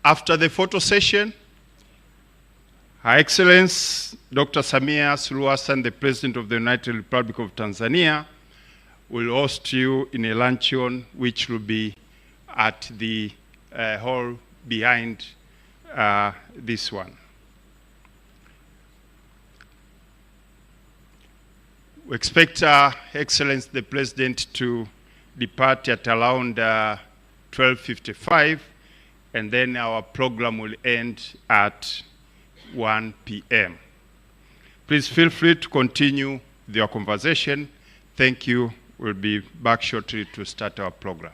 After the photo session, Her Excellency Dr. Samia Suluhu Hassan, the President of the United Republic of Tanzania, will host you in a luncheon which will be at the hall behind this one. We expect Her Excellency the President to depart at around 12:55, and then our program will end at 1 p.m. Please feel free to continue your conversation. Thank you. We'll be back shortly to start our program.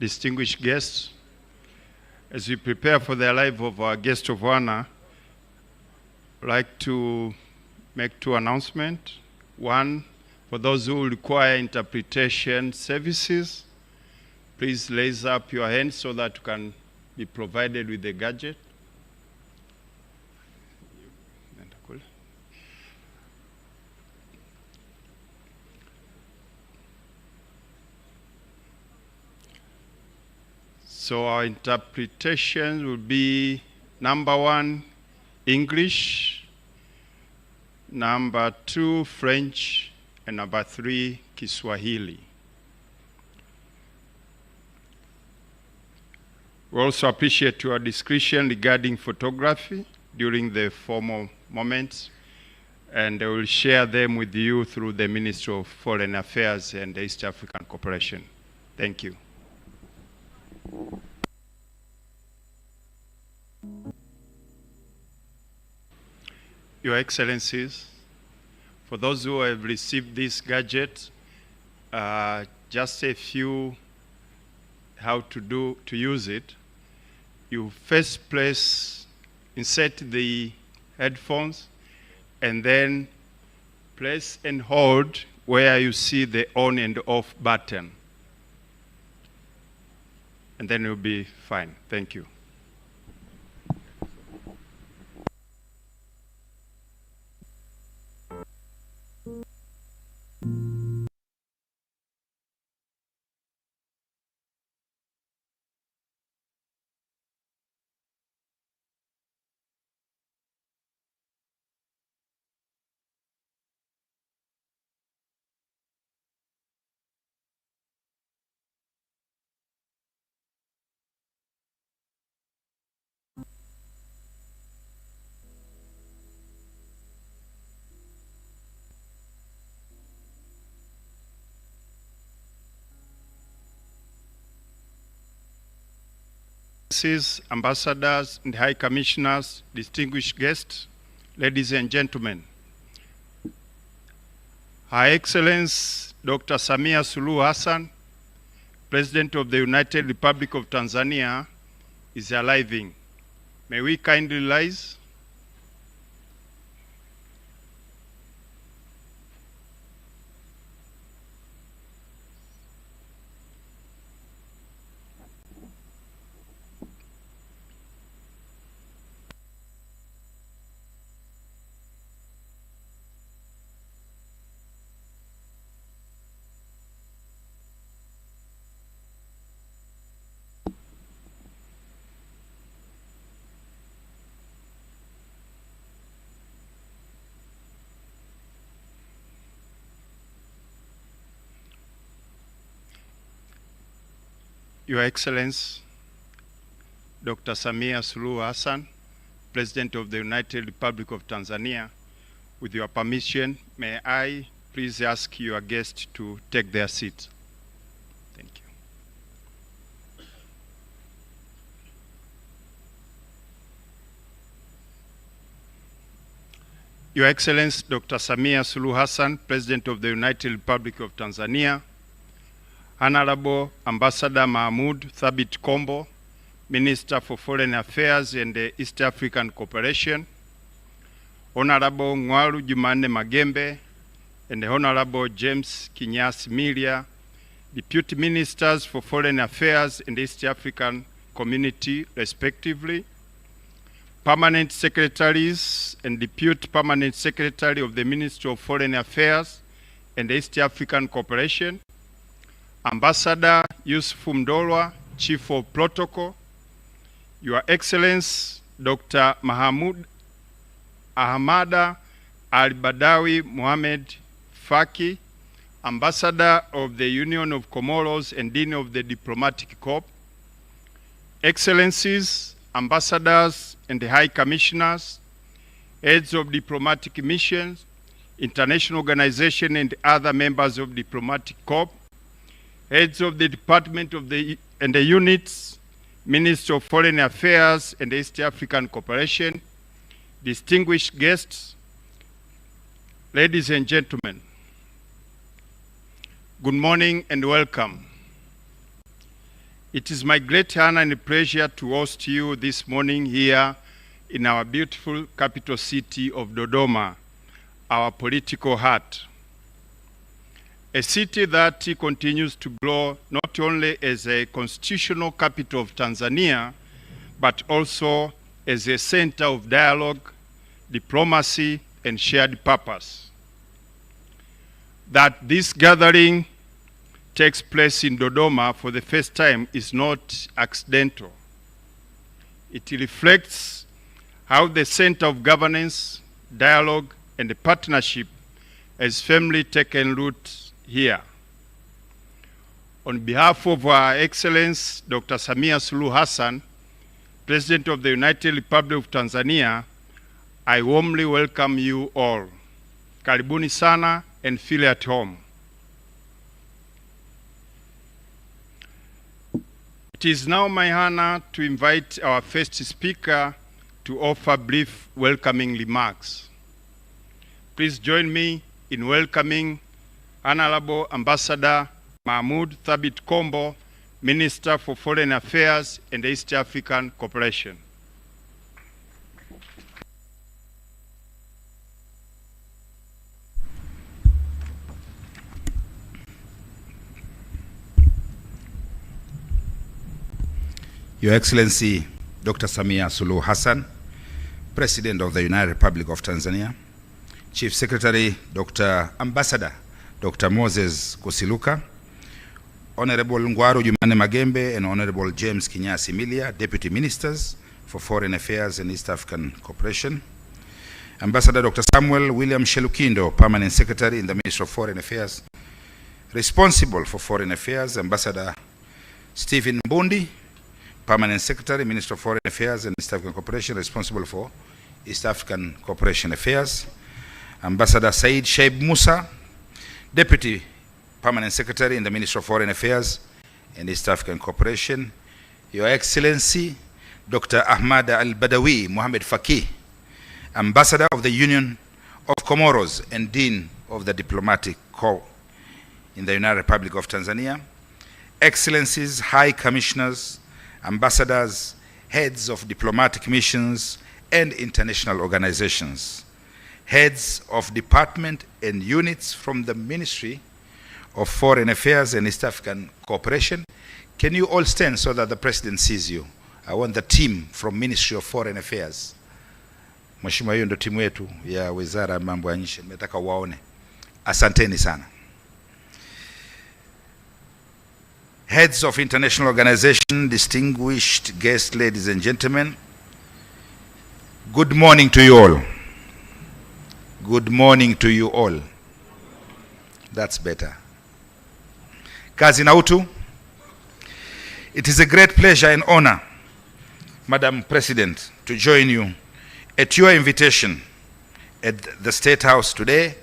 Distinguished guests, as we prepare for the arrival of our guest of honor, I'd like to make two announcements. One, for those who require interpretation services, please raise up your hand so that you can be provided with the gadget. So our interpretation will be number 1, English, number 2, French, and number 3, Kiswahili. We also appreciate your discretion regarding photography during the formal moments, and I will share them with you through the Ministry of Foreign Affairs and East African Cooperation. Thank you. Your Excellencies, for those who have received this gadget, just a few how to use it. You first insert the headphones, and then press and hold where you see the on and off button. And then you'll be fine. Thank you. Ambassadors and High Commissioners, distinguished guests, ladies and gentlemen. Her Excellency Dr. Samia Suluhu Hassan, President of the United Republic of Tanzania, is arriving. May we kindly rise? Your Excellency, Dr. Samia Suluhu Hassan, President of the United Republic of Tanzania, with your permission, may I please ask your guests to take their seats. Thank you. Your Excellency Dr. Samia Suluhu Hassan, President of the United Republic of Tanzania, Honorable Ambassador Mahmoud Thabit Kombo, Minister for Foreign Affairs and East African Cooperation, Honorable Ngwalu Jumanne Magembe, and Honorable James Kinyasi Milia, Deputy Ministers for Foreign Affairs and East African Community, respectively, Permanent Secretaries and Deputy Permanent Secretary of the Ministry of Foreign Affairs and East African Cooperation, Ambassador Yusuf Mdolwa, Chief of Protocol, Your Excellency Dr. Mahmoud Ahmada Al-Badawi Mohamed Faki, Ambassador of the Union of Comoros and Dean of the Diplomatic Corps, Excellencies, Ambassadors and the High Commissioners, Heads of Diplomatic Missions, International Organizations and other members of Diplomatic Corps, Heads of the Department of the Units, Minister of Foreign Affairs and East African Cooperation, distinguished guests, ladies and gentlemen, good morning and welcome. It is my great honor and pleasure to host you this morning here in our beautiful capital city of Dodoma, our political heart. A city that continues to grow not only as a constitutional capital of Tanzania, but also as a center of dialogue, diplomacy, and shared purpose. That this gathering takes place in Dodoma for the first time is not accidental. It reflects how the center of governance, dialogue, and partnership has firmly taken root here. On behalf of Our Excellency Dr. Samia Suluhu Hassan, President of the United Republic of Tanzania, I warmly welcome you all. Karibuni sana and feel at home. It is now my honor to invite our first speaker to offer brief welcoming remarks. Please join me in welcoming Honorable Ambassador Mahmoud Thabit Kombo, Minister for Foreign Affairs and East African Cooperation. Your Excellency Dr. Samia Suluhu Hassan, President of the United Republic of Tanzania, Chief Secretary Dr. Ambassador Dr. Moses Kusiluka, Honorable Ngwaru Jumanne Magembe and Honorable James Kinyasi Milia, Deputy Ministers for Foreign Affairs and East African Cooperation, Ambassador Dr. Samuel William Shelukindo, Permanent Secretary in the Ministry of Foreign Affairs, responsible for Foreign Affairs, Ambassador Stephen Mbundi, Permanent Secretary, Minister of Foreign Affairs and East African Cooperation, responsible for East African Cooperation Affairs, Ambassador Said Shaib Musa, Deputy Permanent Secretary in the Ministry of Foreign Affairs and East African Cooperation, Your Excellency Dr. Ahmad Al-Badawi Mohamed Faki, Ambassador of the Union of Comoros and Dean of the Diplomatic Corps in the United Republic of Tanzania, Excellencies, High Commissioners, Ambassadors, Heads of Diplomatic Missions and International Organizations, Heads of Department and Units from the Ministry of Foreign Affairs and East African Cooperation. Can you all stand so that the President sees you? I want the team from Ministry of Foreign Affairs. Mheshimiwa, hiyo ndio timu yetu ya Wizara ya Mambo ya Nchi. Nimetaka waone. Asanteni sana. Heads of international organization, distinguished guests, ladies and gentlemen, good morning to you all. Good morning to you all. That's better. Kazi na utu. It is a great pleasure and honor, Madam President, to join you at your invitation at the State House today,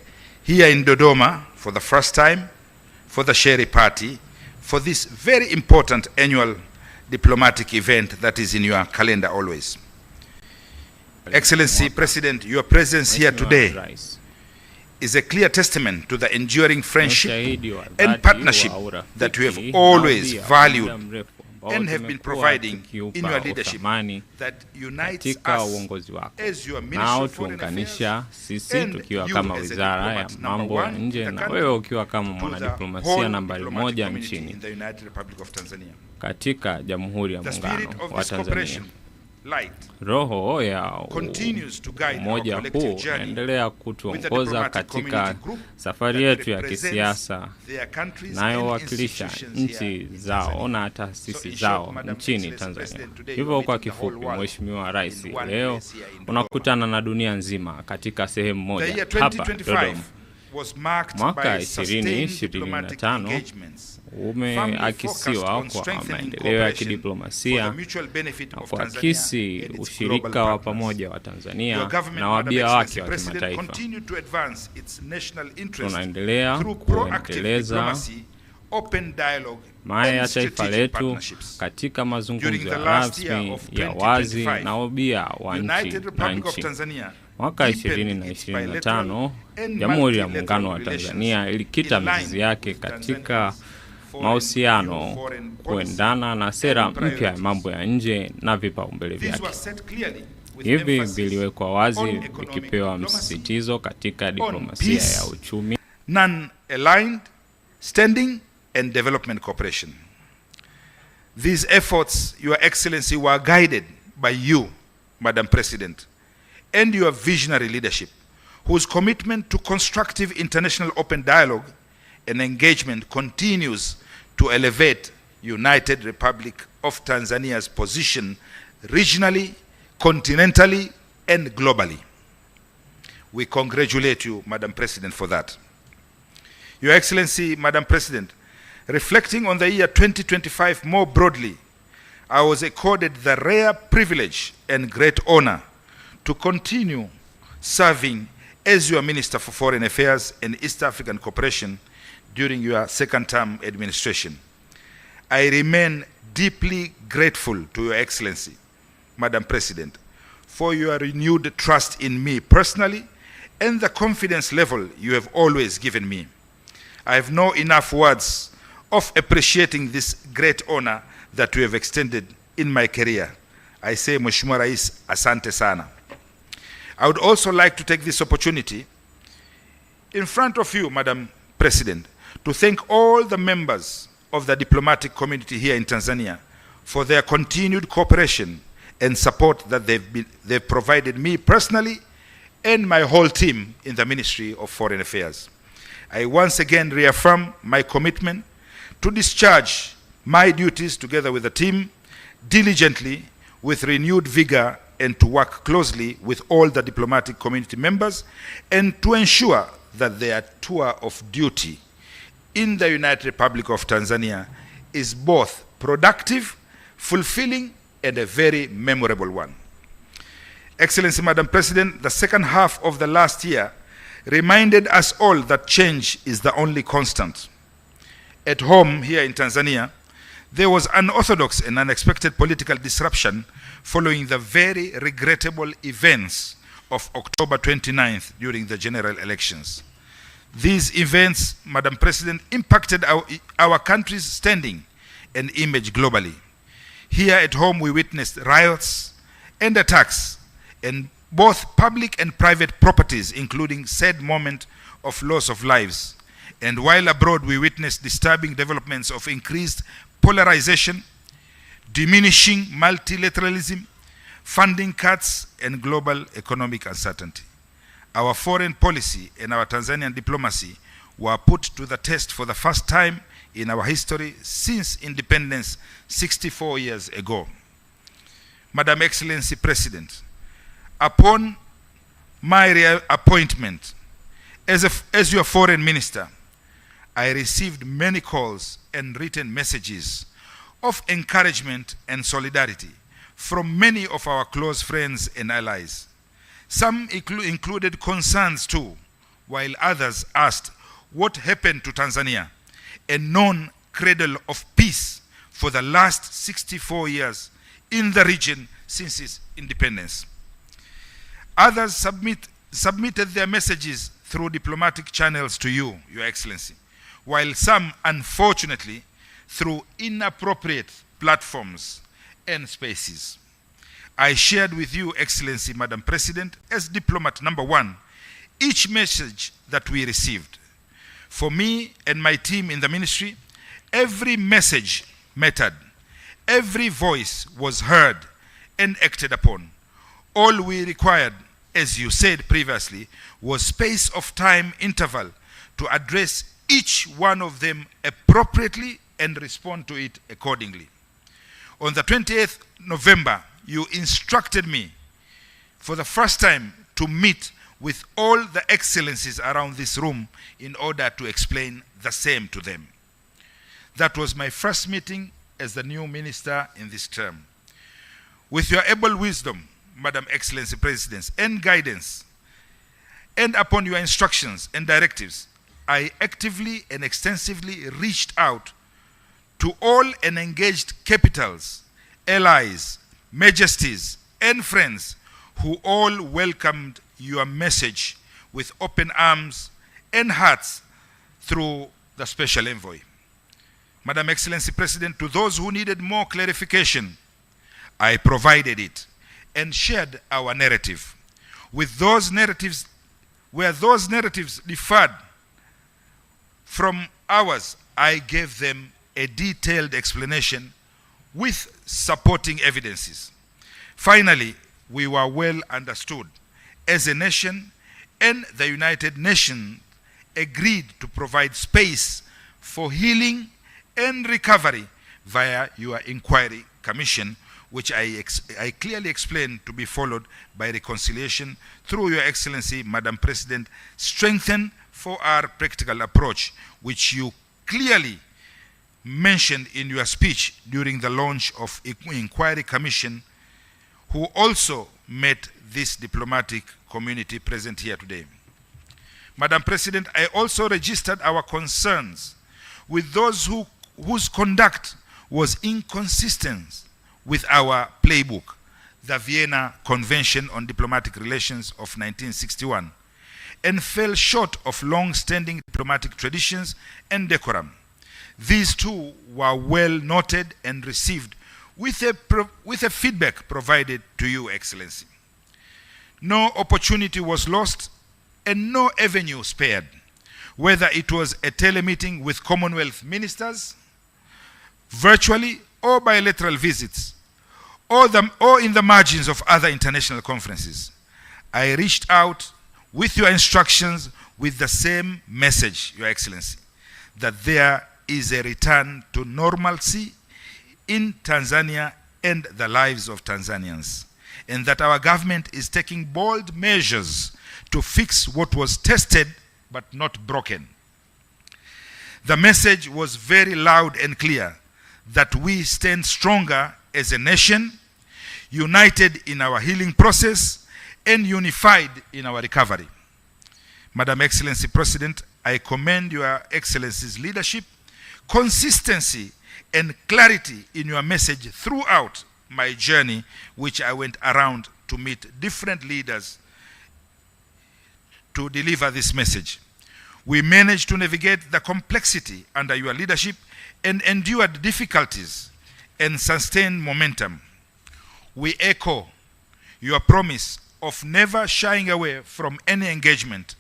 here in Dodoma for the first time, for the Sherry Party, for this very important annual diplomatic event that is in your calendar always. Excellency President, your presence here today is a clear testament to the enduring friendship and partnership that you have always valued and have been providing in your leadership that unites us as your Minister of Foreign Affairs and you kama as a wizara ya diplomat mambo ya nje na wewe ukiwa kama mwanadiplomasia nambari 1 nchini katika Jamhuri ya Muungano wa Tanzania. Roho ya umoja huu unaendelea kutuongoza katika safari yetu ya kisiasa inayowakilisha nchi zao na taasisi zao nchini Tanzania. Hivyo kwa kifupi, Mheshimiwa Rais leo unakutana na dunia nzima katika sehemu moja hapa Dodoma. Mwaka 2025 umeakisiwa kwa maendeleo ya kidiplomasia na kuakisi ushirika wa pamoja wa Tanzania na wabia wake wa kimataifa. Tunaendelea kuendeleza maya ya taifa letu katika mazungumzo rasmi ya wazi na wabia wa nchi na nchi. Mwaka 2025 Jamhuri ya Muungano wa Tanzania ilikita mizizi yake katika mahusiano kuendana na sera mpya ya mambo ya nje na vipaumbele vyake. Hivi viliwekwa wazi vikipewa msisitizo katika diplomasia ya uchumi, non-aligned standing and development cooperation. These efforts, Your Excellency, were guided by you, Madam President, and your visionary leadership, whose commitment to constructive international open dialogue and engagement continues to elevate United Republic of Tanzania's position regionally, continentally, and globally. We congratulate you, Madam President, for that. Your Excellency, Madam President, reflecting on the year 2025 more broadly, I was accorded the rare privilege and great honor to continue serving as your Minister for Foreign Affairs and East African Cooperation during your second-term administration. I remain deeply grateful to Your Excellency, Madam President, for your renewed trust in me personally and the confidence level you have always given me. I have no enough words of appreciating this great honor that you have extended in my career. I say, Mheshimiwa Rais, asante sana. I would also like to take this opportunity in front of you, Madam President, to thank all the members of the diplomatic community here in Tanzania for their continued cooperation and support that they've provided me personally and my whole team in the Ministry of Foreign Affairs. I once again reaffirm my commitment to discharge my duties together with the team diligently, with renewed vigor, and to work closely with all the diplomatic community members and to ensure that their tour of duty in the United Republic of Tanzania is both productive, fulfilling, and a very memorable one. Excellency, Madam President, the second half of the last year reminded us all that change is the only constant. At home here in Tanzania, there was unorthodox and unexpected political disruption following the very regrettable events of October 29th during the general elections. These events, Madam President, impacted our country's standing and image globally. Here at home, we witnessed riots and attacks in both public and private properties, including sad moment of loss of lives. And while abroad, we witnessed disturbing developments of increased polarization, diminishing multilateralism, funding cuts, and global economic uncertainty. Our foreign policy and our Tanzanian diplomacy were put to the test for the first time in our history since independence 64 years ago. Madam Excellency President, upon my appointment as your foreign minister, I received many calls and written messages of encouragement and solidarity from many of our close friends and allies. Some included concerns too, while others asked what happened to Tanzania, a known cradle of peace for the last 64 years in the region since its independence. Others submitted their messages through diplomatic channels to you, Your Excellency, while some, unfortunately, through inappropriate platforms and spaces. I shared with you, Excellency, Madam President, as diplomat number one, each message that we received. For me and my team in the ministry, every message mattered. Every voice was heard and acted upon. All we required, as you said previously, was space of time interval to address each one of them appropriately and respond to it accordingly. On the 28th November, you instructed me for the first time to meet with all the excellencies around this room in order to explain the same to them. That was my first meeting as the new minister in this term. With your able wisdom, Madam Excellency President, and guidance, and upon your instructions and directives, I actively and extensively reached out to all and engaged capitals, allies, majesties, and friends who all welcomed your message with open arms and hearts through the special envoy. Madam Excellency President, to those who needed more clarification, I provided it and shared our narrative. With those narratives, where those narratives differed from ours, I gave them a detailed explanation with supporting evidences. Finally, we were well understood as a nation, and the United Nations agreed to provide space for healing and recovery via your inquiry commission, which I clearly explained to be followed by reconciliation through Your Excellency, Madam President, strengthened for our practical approach, which you clearly mentioned in your speech during the launch of Inquiry Commission, who also met this diplomatic community present here today. Madam President, I also registered our concerns with those whose conduct was inconsistent with our playbook, the Vienna Convention on Diplomatic Relations of 1961, and fell short of long-standing diplomatic traditions and decorum. These too were well noted and received with a feedback provided to you, Excellency. No opportunity was lost and no avenue spared, whether it was a telemeeting with Commonwealth ministers, virtually or bilateral visits, or in the margins of other international conferences. I reached out with your instructions with the same message, Your Excellency, that there is a return to normalcy in Tanzania and the lives of Tanzanians, and that our government is taking bold measures to fix what was tested but not broken. The message was very loud and clear that we stand stronger as a nation, united in our healing process and unified in our recovery. Madam Excellency President, I commend Your Excellency's leadership, consistency, and clarity in your message throughout my journey, which I went around to meet different leaders to deliver this message. We managed to navigate the complexity under your leadership and endured difficulties and sustained momentum. We echo your promise of never shying away from any engagement,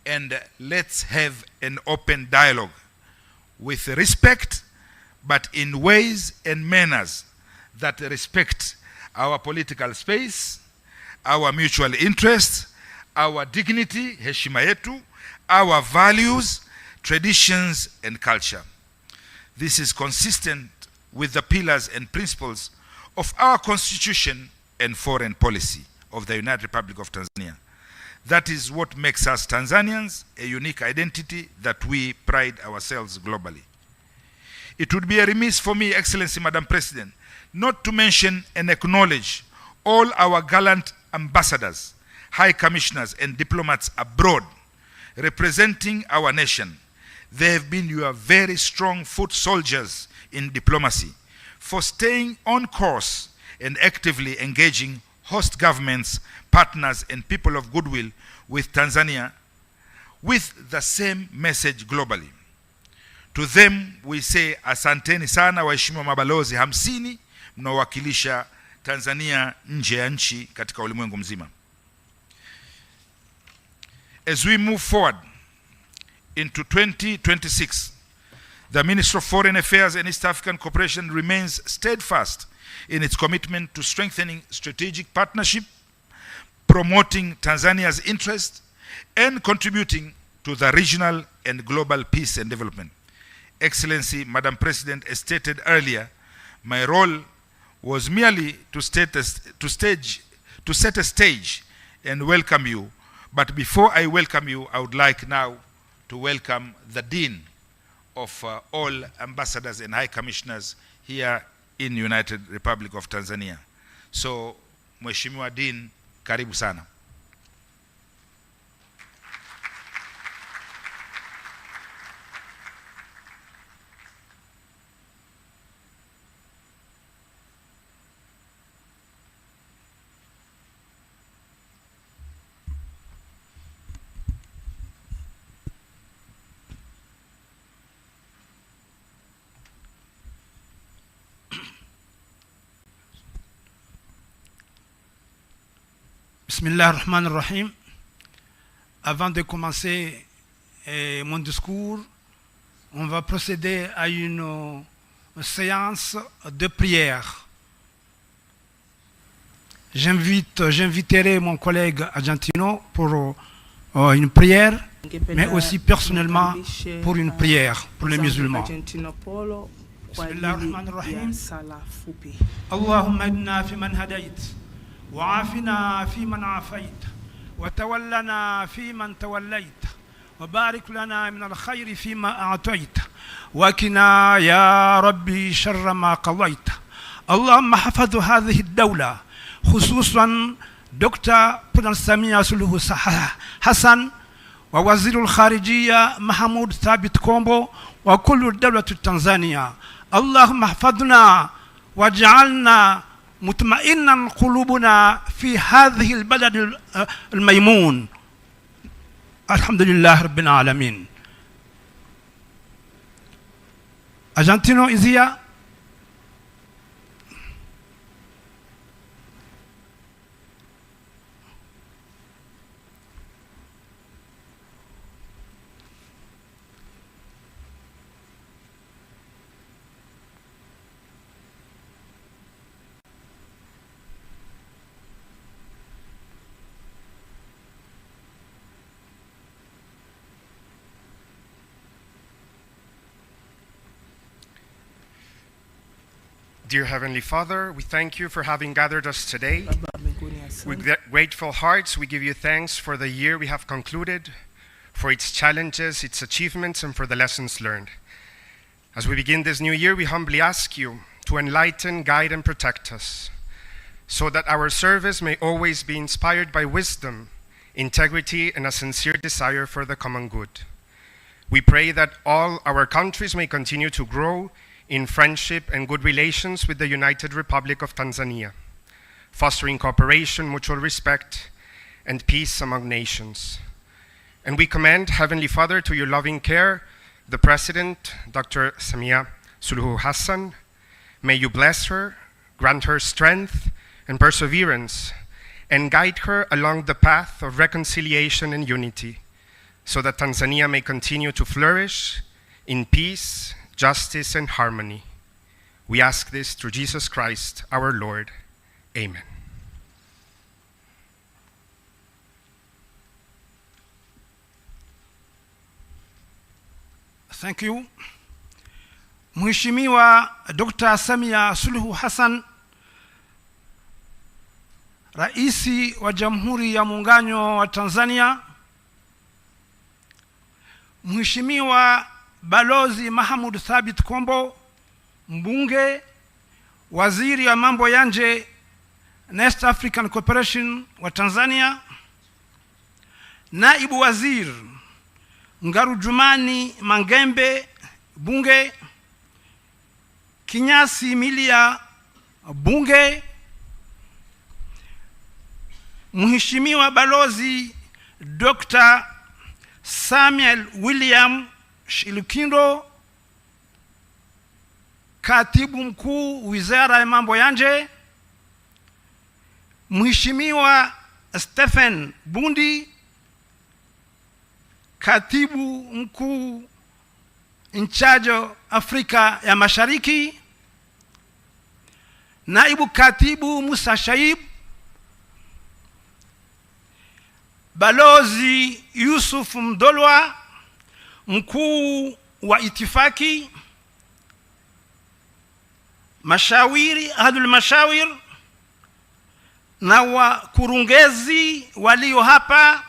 and let's have an open dialogue with respect, but in ways and manners that respect our political space, our mutual interests, our dignity, heshima yetu, our values, traditions, and culture. This is consistent with the pillars and principles of our Constitution and foreign policy of the United Republic of Tanzania. That is what makes us Tanzanians a unique identity that we pride ourselves globally. It would be a remiss for me, Excellency Madam President, not to mention and acknowledge all our gallant ambassadors, high commissioners, and diplomats abroad representing our nation. They have been your very strong foot soldiers in diplomacy for staying on course and actively engaging host governments, partners, and people of goodwill with Tanzania with the same message globally. To them we say asanteni sana waheshimiwa mabalozi 50 mnaowakilisha Tanzania nje ya nchi katika ulimwengu mzima. As we move forward into 2026, the Ministry of Foreign Affairs and East African Cooperation remains steadfast in its commitment to strengthening strategic partnership, promoting Tanzania's interest, and contributing to the regional and global peace and development. Excellency, Madam President, as stated earlier, my role was merely to set a stage and welcome you. But before I welcome you, I would like now to welcome the Dean of all ambassadors and high commissioners here in United Republic of Tanzania. So, Mheshimiwa Dean, karibu sana. Bismillah ar-Rahman ar-Rahim. Avant de commencer mon discours, on va procéder à une séance de prière. J'inviterai mon collègue Argentino pour une prière, mais aussi personnellement pour une prière pour les musulmans. Bismillah ar-Rahman ar-Rahim. Allahumma inna fi man hadayt. وعافنا فيمن عافيت وتولنا فيمن توليت وبارك لنا من الخير فيما أعطيت وقنا يا ربي شر ما قضيت. اللهم حفظ هذه الدولة خصوصا دكتور سامية سلوه حسن ووزير الخارجية محمود ثابت كومبو وكل الدولة التنزانية. اللهم احفظنا واجعلنا مطمئنا قلوبنا في هذه البلد الميمون. الحمد لله رب العالمين. Argentino is here. Dear Heavenly Father, we thank you for having gathered us today. With grateful hearts, we give you thanks for the year we have concluded, for its challenges, its achievements, and for the lessons learned. As we begin this new year, we humbly ask you to enlighten, guide, and protect us, so that our service may always be inspired by wisdom, integrity, and a sincere desire for the common good. We pray that all our countries may continue to grow in friendship and good relations with the United Republic of Tanzania, fostering cooperation, mutual respect, and peace among nations. And we commend, Heavenly Father, to your loving care, the President, Dr. Samia Suluhu Hassan. May you bless her, grant her strength and perseverance, and guide her along the path of reconciliation and unity, so that Tanzania may continue to flourish in peace, justice, and harmony. We ask this through Jesus Christ, our Lord. Amen. Thank you. Mheshimiwa Dr. Samia Suluhu Hassan, Raisi wa Jamhuri ya Muungano wa Tanzania, Mheshimiwa Balozi Mahmoud Thabit Kombo, mbunge, waziri wa mambo ya nje na East African Cooperation wa Tanzania, naibu waziri Ngarujumani Mangembe, bunge, Kinyasi Milia, bunge, Mheshimiwa Balozi Dr. Samuel William Shilukindo, Katibu Mkuu Wizara ya Mambo ya Nje, Mheshimiwa Stephen Bundi, Katibu Mkuu in charge Afrika ya Mashariki, Naibu Katibu Musa Shaib, Balozi Yusuf Mdolwa, Mkuu wa Itifaki, Mashawiri Ahadul Mashawir na wakurugenzi walio hapa,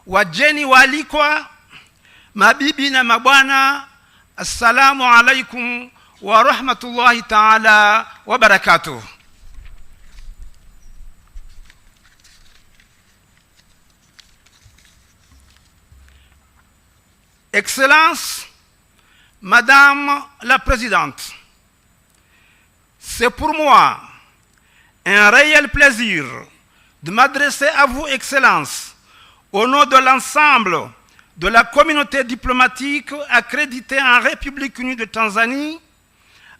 wageni waalikwa, mabibi na mabwana, assalamu alaikum wa rahmatullahi ta'ala wa barakatuh. Excellence, Madame la Présidente, c'est pour moi un réel plaisir de m'adresser à vous, Excellence, au nom de l'ensemble de la communauté diplomatique accréditée en République unie de Tanzanie,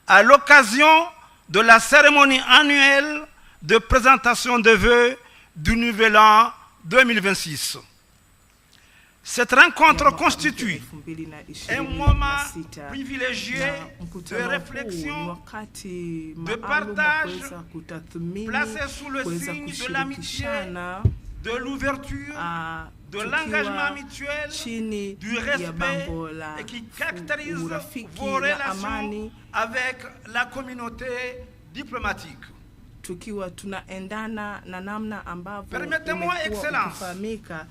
à l'occasion de la cérémonie annuelle de présentation de vœux du Nouvel An 2026. Cette rencontre constitue un moment privilégié de réflexion, de partage, placé sous le signe de l'amitié, de l'ouverture, de l'engagement mutuel, du respect, et qui caractérise vos relations avec la communauté diplomatique. Tukiwa tunaendana na namna ambavyo umefahamika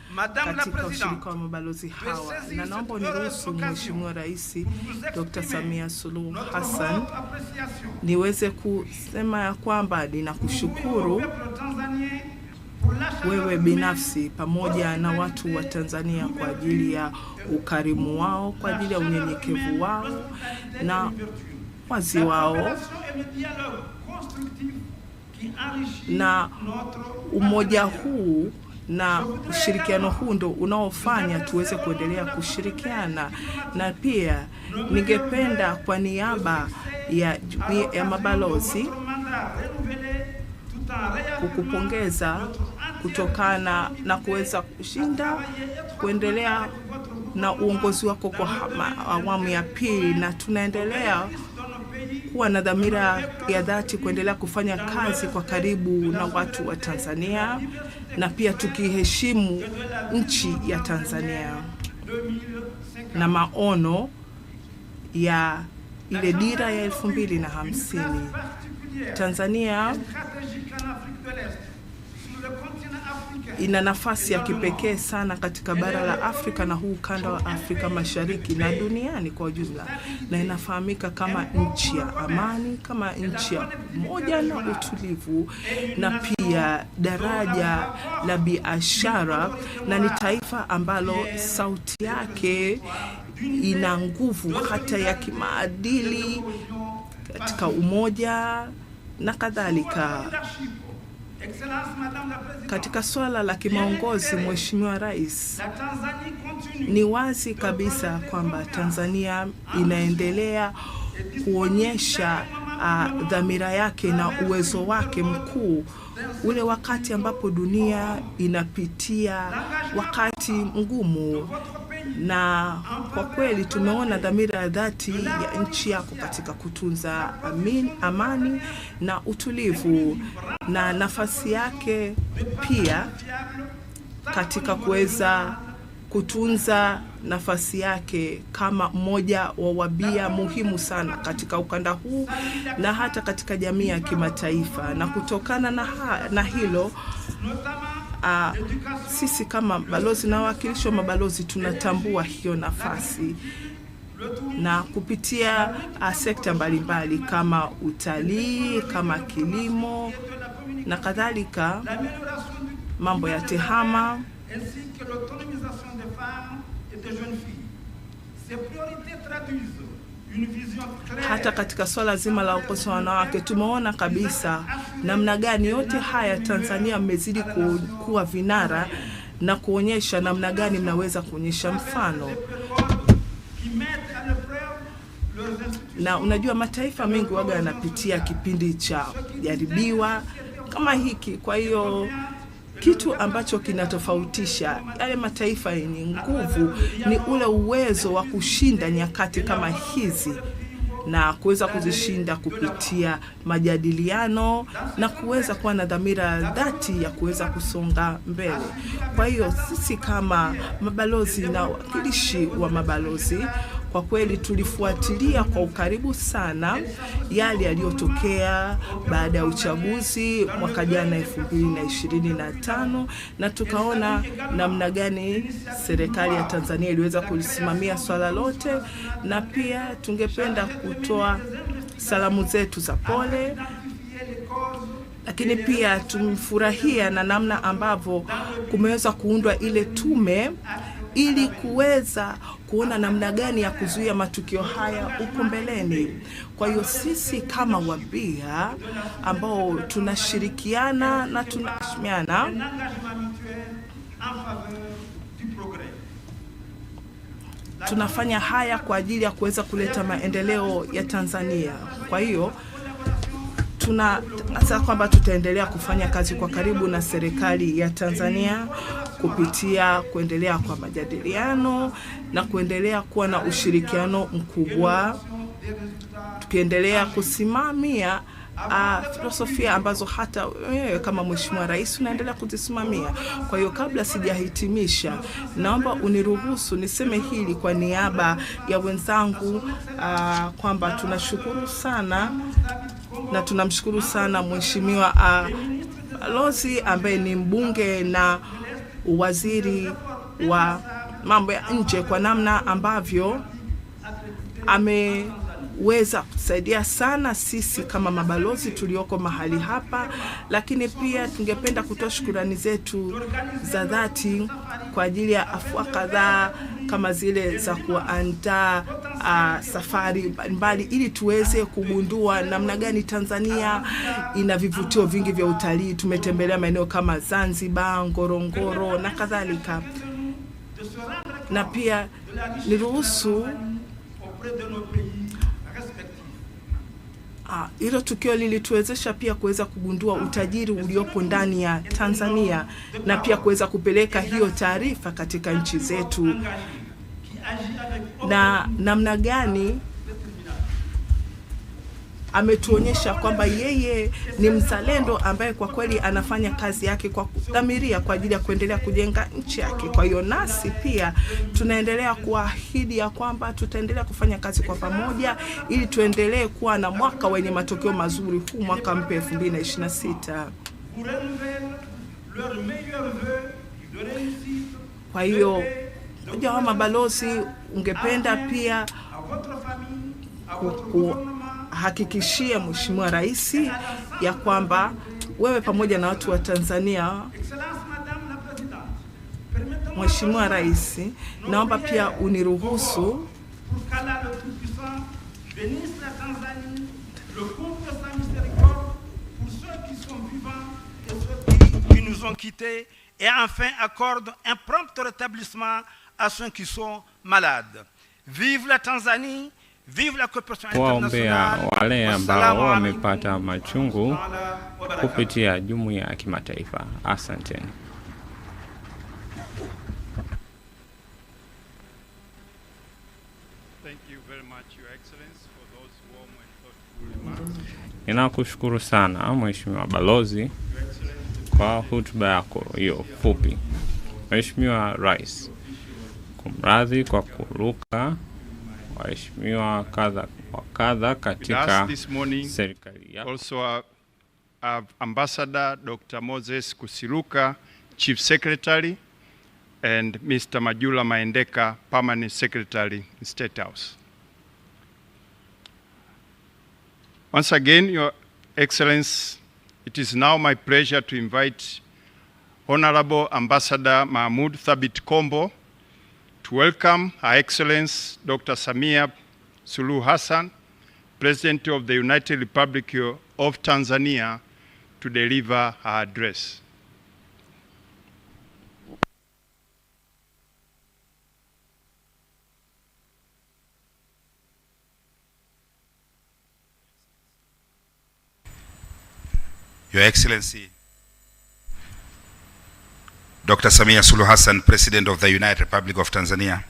katika ushirika wa mabalozi hawa, na naomba niruhusu Mheshimiwa Rais Dr. Samia Suluhu Hassan niweze kusema ya kwamba ninakushukuru wewe binafsi pamoja na watu wa Tanzania kwa ajili ya ukarimu wao, kwa ajili ya unyenyekevu wao na wazi wao, na umoja huu na ushirikiano huu ndo unaofanya tuweze kuendelea kushirikiana. Na pia ningependa kwa niaba ya mabalozi kukupongeza kutokana na kuweza kushinda kuendelea na uongozi wako kwa awamu ya pili, na tunaendelea kuwa na dhamira ya dhati kuendelea kufanya kazi kwa karibu na watu wa Tanzania, na pia tukiheshimu nchi ya Tanzania na maono ya ile dira ya 2050. Tanzania ina nafasi ya kipekee sana katika bara la Afrika na huu ukanda wa Afrika Mashariki na duniani kwa ujumla, na inafahamika kama nchi ya amani, kama nchi ya umoja na utulivu, na pia daraja la biashara, na ni taifa ambalo sauti yake ina nguvu hata ya kimaadili katika umoja na kadhalika. Katika swala la kimaongozi, Mheshimiwa Rais, ni wazi kabisa kwamba Tanzania inaendelea kuonyesha dhamira yake na uwezo wake mkuu, ule wakati ambapo dunia inapitia wakati mgumu, na kwa kweli tumeona dhamira ya dhati ya nchi yako katika kutunza amani na utulivu, na nafasi yake pia katika kuweza kutunza nafasi yake kama mmoja wa wabia muhimu sana katika ukanda huu na hata katika jamii ya kimataifa. Na kutokana na hilo, sisi kama balozi na wawakilishi wa mabalozi tunatambua hiyo nafasi, na kupitia sekta mbalimbali kama utalii, kama kilimo na kadhalika, mambo ya tehama, hata katika swala zima la ukosoa wanawake tumeona kabisa namna gani yote haya Tanzania mmezidi kuwa vinara na kuonyesha namna gani mnaweza kuonyesha mfano. Na unajua mataifa mengi waga yanapitia kipindi cha jaribiwa kama hiki. Kwa hiyo kitu ambacho kinatofautisha yale mataifa yenye nguvu ni ule uwezo wa kushinda nyakati kama hizi na kuweza kuzishinda kupitia majadiliano na kuweza kuwa na dhamira dhati ya kuweza kusonga mbele. Kwa hiyo sisi kama mabalozi na wawakilishi wa mabalozi kwa kweli tulifuatilia kwa ukaribu sana yale yaliyotokea baada ya uchaguzi mwaka jana 2025, na tukaona namna gani serikali ya Tanzania iliweza kulisimamia swala lote, na pia tungependa kutoa salamu zetu za pole, lakini pia tumfurahia na namna ambavyo kumeweza kuundwa ile tume ili kuweza kuona namna gani ya kuzuia matukio haya huko mbeleni. Kwa hiyo sisi kama wabia ambao tunashirikiana na tunaheshimiana, tunafanya haya kwa ajili ya kuweza kuleta maendeleo ya Tanzania. Kwa hiyo tunaasa kwamba tutaendelea kufanya kazi kwa karibu na serikali ya Tanzania kupitia kuendelea kwa majadiliano na kuendelea kuwa na ushirikiano mkubwa, tukiendelea kusimamia filosofia ambazo hata wewe kama Mheshimiwa Rais unaendelea kuzisimamia. Kwa hiyo kabla sijahitimisha, naomba uniruhusu niseme hili kwa niaba ya wenzangu kwamba tunashukuru sana na tunamshukuru sana Mheshimiwa Balozi ambaye ni mbunge na waziri wa mambo ya nje kwa namna ambavyo ameweza kusaidia sana sisi kama mabalozi tulioko mahali hapa. Lakini pia tungependa kutoa shukrani zetu za dhati kwa ajili ya afua kadhaa kama zile za kuandaa safari mbali ili tuweze kugundua namna gani Tanzania ina vivutio vingi vya utalii. Tumetembelea maeneo kama Zanzibar, Ngorongoro na kadhalika. Na pia niruhusu hilo tukio lilituwezesha pia kuweza kugundua utajiri uliopo ndani ya Tanzania na pia kuweza kupeleka hiyo taarifa katika nchi zetu, na namna gani ametuonyesha kwamba yeye ni mzalendo ambaye kwa kweli anafanya kazi yake kwa kudhamiria kwa ajili ya kuendelea kujenga nchi yake. Kwa hiyo nasi pia tunaendelea kuahidi ya kwamba tutaendelea kufanya kazi kwa pamoja ili tuendelee kuwa na mwaka wenye matokeo mazuri, huu mwaka mpya 2026. Kwa hiyo mmoja wa mabalozi ungependa pia hakikishia Mheshimiwa Rais ya kwamba wewe pamoja na watu wa Tanzania. Mheshimiwa Rais, naomba pia uniruhusu qui nous ont quittés et enfin accorde un prompt rétablissement à ceux qui sont malades. Vive la Tanzanie. Kuwaombea wale ambao wamepata machungu kupitia jumuiya ya kimataifa. Asanteni. Ninakushukuru sana Mheshimiwa Balozi kwa hotuba yako hiyo fupi. Mheshimiwa Rais, kumradhi kwa kuruka waheshimiwa kadha katika serikali yako. Also Ambassador Dr. Moses Kusiluka, Chief Secretary, and Mr. Majula Maendeka, Permanent Secretary in State House. Once again, Your Excellency, it is now my pleasure to invite Honorable Ambassador Mahmoud Thabit Kombo to welcome Her Excellency Dr. Samia Suluhu Hassan, President of the United Republic of Tanzania, to deliver her address. Your Excellency, Dr. Samia Suluhu Hassan, President of the United Republic of Tanzania,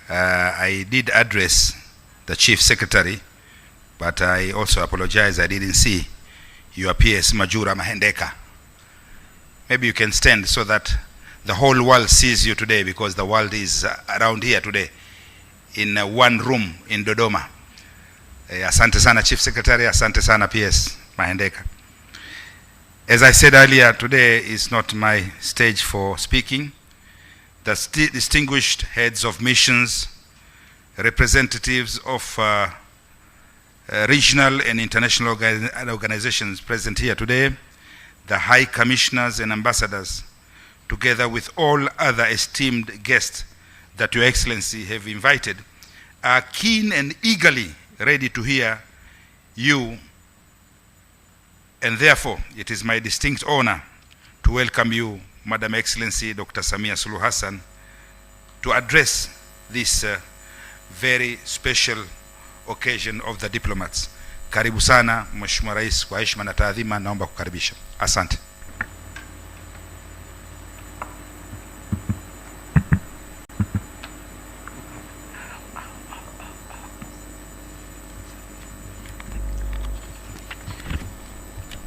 I did address the Chief Secretary, but I also apologize I didn't see your PS Majura Mahendeka. Maybe you can stand so that the whole world sees you today, because the world is around here today in one room in Dodoma. Asante sana Chief Secretary, asante sana PS Mahendeka. As I said earlier, today is not my stage for speaking. The distinguished heads of missions, representatives of regional and international organizations present here today, the high commissioners and ambassadors, together with all other esteemed guests that Your Excellency have invited, are keen and eagerly ready to hear you. And therefore, it is my distinct honor to welcome you, Madam Excellency Dr. Samia Suluhu Hassan, to address this very special occasion of the diplomats. Karibu sana, Mheshimiwa Rais, kwa heshima na taadhima naomba kukaribisha. Asante.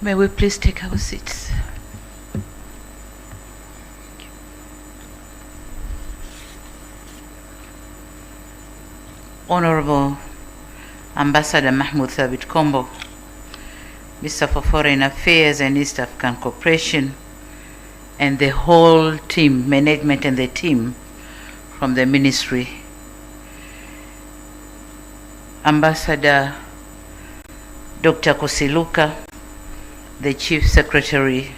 May we please take our seats. Honorable Ambassador Mahmoud Thabit Kombo, Mr. for Foreign Affairs and East African Cooperation, and the whole team, management and the team from the ministry. Ambassador Dr. Kosiluka, the Chief Secretary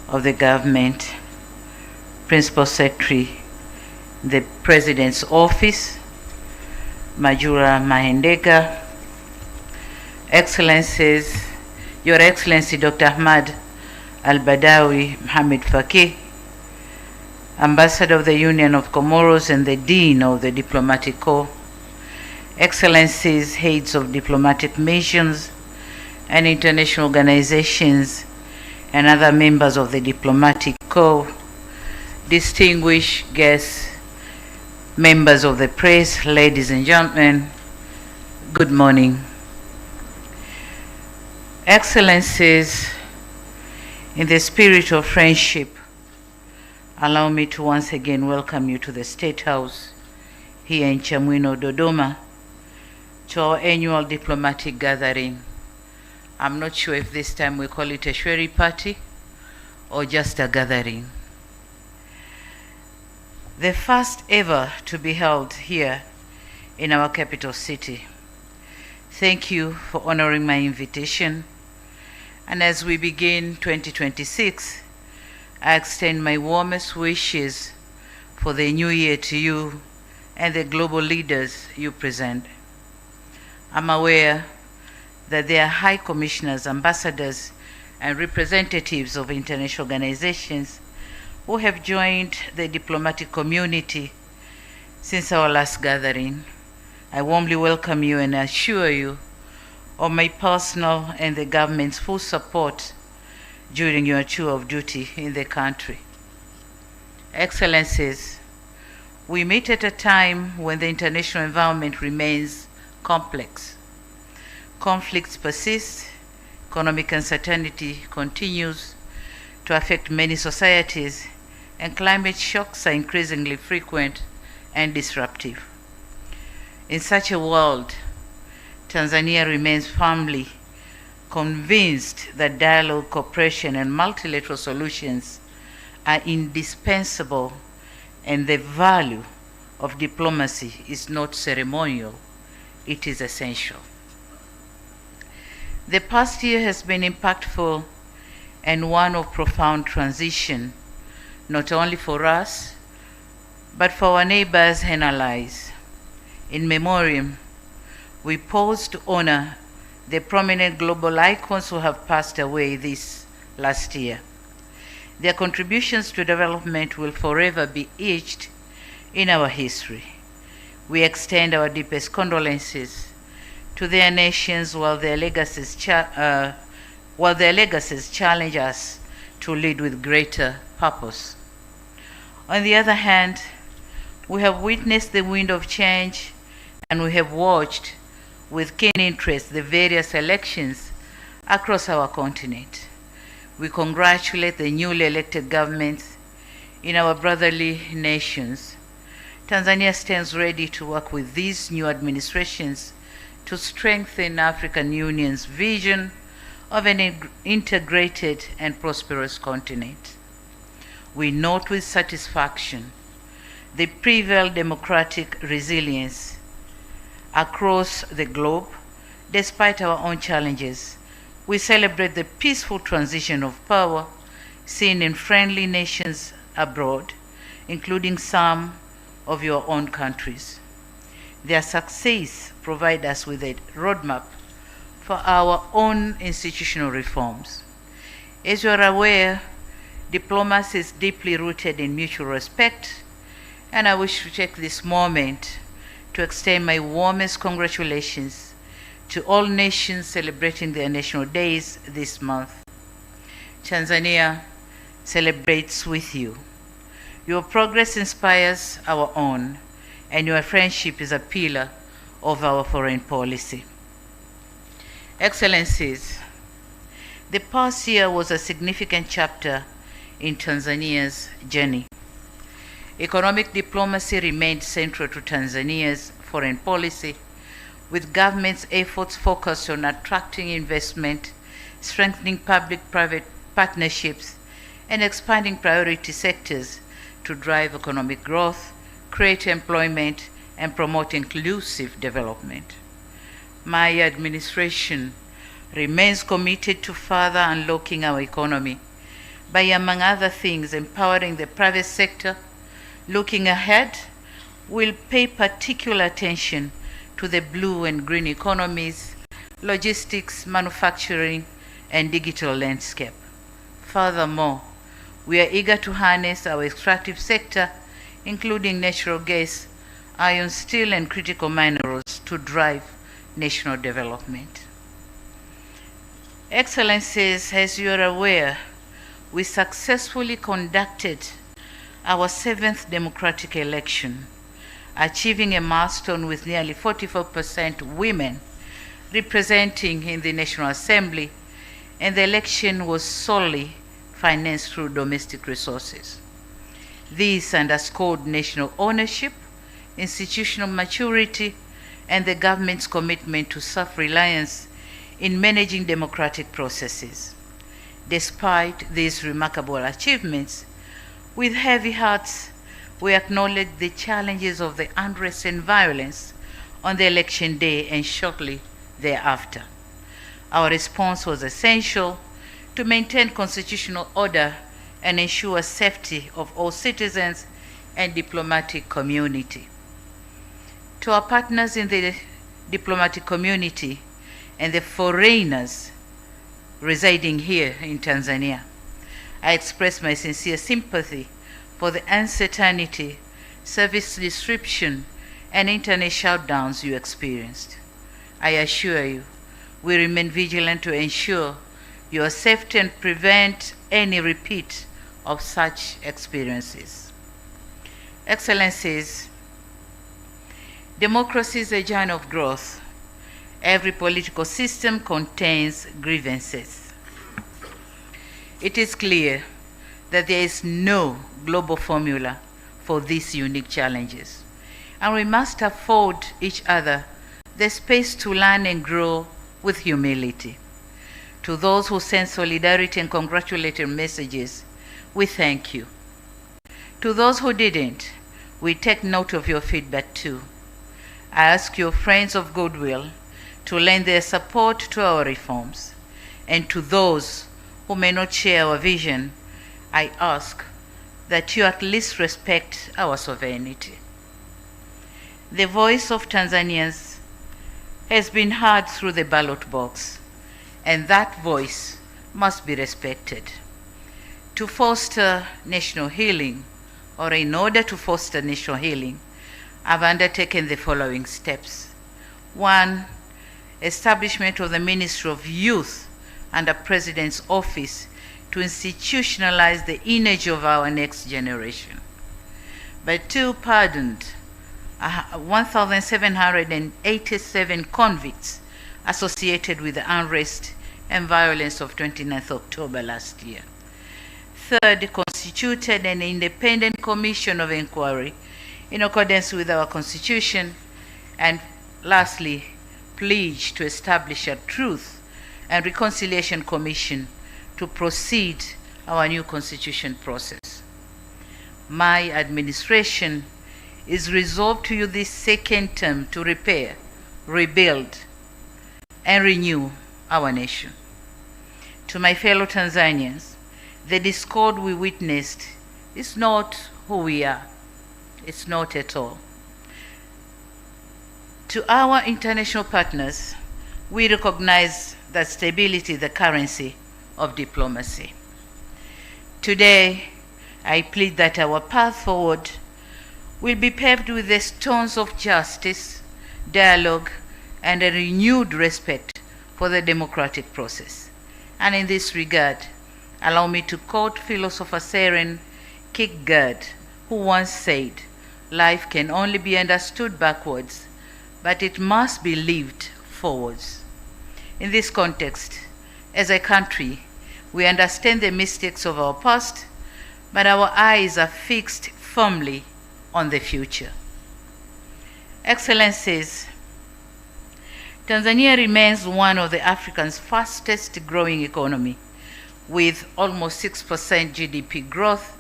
of the government, Principal Secretary, the President's Office, Majura Mahendeka, Excellencies, Your Excellency Dr. Ahmad Al-Badawi Mohamed Faki, Ambassador of the Union of Comoros and the Dean of the Diplomatic Corps, Excellencies, Heads of Diplomatic Missions and international organizations, and other members of the Diplomatic Corps, distinguished guests, members of the press, ladies and gentlemen, good morning. Excellencies, in the spirit of friendship, allow me to once again welcome you to the State House here in Chamwino, Dodoma, to our annual diplomatic gathering. I'm not sure if this time we call it a Shweri party or just a gathering. The first ever to be held here in our capital city. Thank you for honoring my invitation. And as we begin 2026, I extend my warmest wishes for the new year to you and the global leaders you present. I'm aware that there are high commissioners, ambassadors, and representatives of international organizations who have joined the diplomatic community since our last gathering. I warmly welcome you and assure you of my personal and the government's full support during your tour of duty in the country. Excellencies, we meet at a time when the international environment remains complex. Conflicts persist, economic uncertainty continues to affect many societies, and climate shocks are increasingly frequent and disruptive. In such a world, Tanzania remains firmly convinced that dialogue, cooperation, and multilateral solutions are indispensable, and the value of diplomacy is not ceremonial, it is essential. The past year has been impactful and one of profound transition, not only for us, but for our neighbors and allies. In memoriam, we pause to honor the prominent global icons who have passed away this last year. Their contributions to development will forever be etched in our history. We extend our deepest condolences to their nations while their legacies challenge us to lead with greater purpose. On the other hand, we have witnessed the wind of change, and we have watched with keen interest the various elections across our continent. We congratulate the newly elected governments in our brotherly nations. Tanzania stands ready to work with these new administrations to strengthen African Union's vision of an integrated and prosperous continent. We note with satisfaction the prevailed democratic resilience across the globe. Despite our own challenges, we celebrate the peaceful transition of power seen in friendly nations abroad, including some of your own countries. Their success provides us with a roadmap for our own institutional reforms. As you are aware, diplomacy is deeply rooted in mutual respect, and I wish to take this moment to extend my warmest congratulations to all nations celebrating their national days this month. Tanzania celebrates with you. Your progress inspires our own, and your friendship is a pillar of our foreign policy. Excellencies, the past year was a significant chapter in Tanzania's journey. Economic diplomacy remained central to Tanzania's foreign policy, with government's efforts focused on attracting investment, strengthening public-private partnerships, and expanding priority sectors to drive economic growth, create employment, and promote inclusive development. My administration remains committed to further unlocking our economy by, among other things, empowering the private sector. Looking ahead, we'll pay particular attention to the blue and green economies, logistics, manufacturing, and digital landscape. Furthermore, we are eager to harness our extractive sector, including natural gas, iron, steel, and critical minerals, to drive national development. Excellencies, as you are aware, we successfully conducted our 7th democratic election, achieving a milestone with nearly 44% women representing in the National Assembly, and the election was solely financed through domestic resources. This underscored national ownership, institutional maturity, and the government's commitment to self-reliance in managing democratic processes. Despite these remarkable achievements, with heavy hearts, we acknowledge the challenges of the unrest and violence on the election day and shortly thereafter. Our response was essential to maintain constitutional order and ensure safety of all citizens and diplomatic community. To our partners in the diplomatic community and the foreigners residing here in Tanzania, I express my sincere sympathy for the uncertainty, service disruption, and internet shutdowns you experienced. I assure you, we remain vigilant to ensure your safety and prevent any repeat of such experiences. Excellencies, democracy is a journey of growth. Every political system contains grievances. It is clear that there is no global formula for these unique challenges, and we must afford each other the space to learn and grow with humility. To those who send solidarity and congratulatory messages, we thank you. To those who didn't, we take note of your feedback too. I ask your friends of goodwill to lend their support to our reforms. And to those who may not share our vision, I ask that you at least respect our sovereignty. The voice of Tanzanians has been heard through the ballot box, and that voice must be respected. To foster national healing, or in order to foster national healing, I've undertaken the following steps. 1, establishment of the Ministry of Youth under President's Office to institutionalize the image of our next generation. But 2, pardoned 1,787 convicts associated with the unrest and violence of 29th October last year. 3rd, constituted an independent commission of inquiry in accordance with our Constitution. And lastly, pledged to establish a Truth and Reconciliation Commission to proceed our new constitution process. My administration is resolved to use this second term to repair, rebuild, and renew our nation. To my fellow Tanzanians, the discord we witnessed is not who we are. It's not at all. To our international partners, we recognize that stability is the currency of diplomacy. Today, I plead that our path forward will be paved with the stones of justice, dialogue, and a renewed respect for the democratic process. And in this regard, allow me to quote philosopher Søren Kierkegaard, who once said, "Life can only be understood backwards, but it must be lived forwards." In this context, as a country, we understand the mistakes of our past, but our eyes are fixed firmly on the future. Excellencies, Tanzania remains one of the Africa's fastest growing economy, with almost 6% GDP growth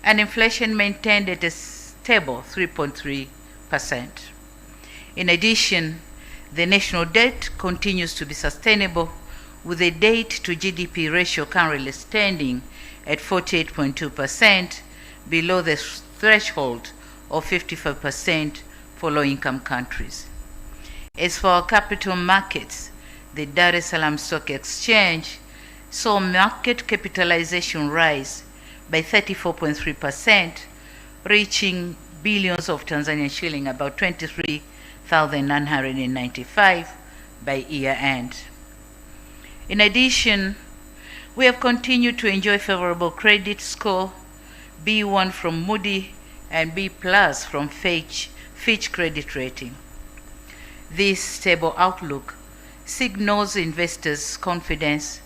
and inflation maintained at a stable 3.3%. In addition, the national debt continues to be sustainable, with the debt to GDP ratio currently standing at 48.2%, below the threshold of 55% for low-income countries. As for our capital markets, the Dar es Salaam Stock Exchange saw market capitalization rise by 34.3%, reaching billions of Tanzanian shilling, about 23,995 by year end. In addition, we have continued to enjoy favorable credit score, B1 from Moody and B+ from Fitch credit rating. This stable outlook signals investors' confidence,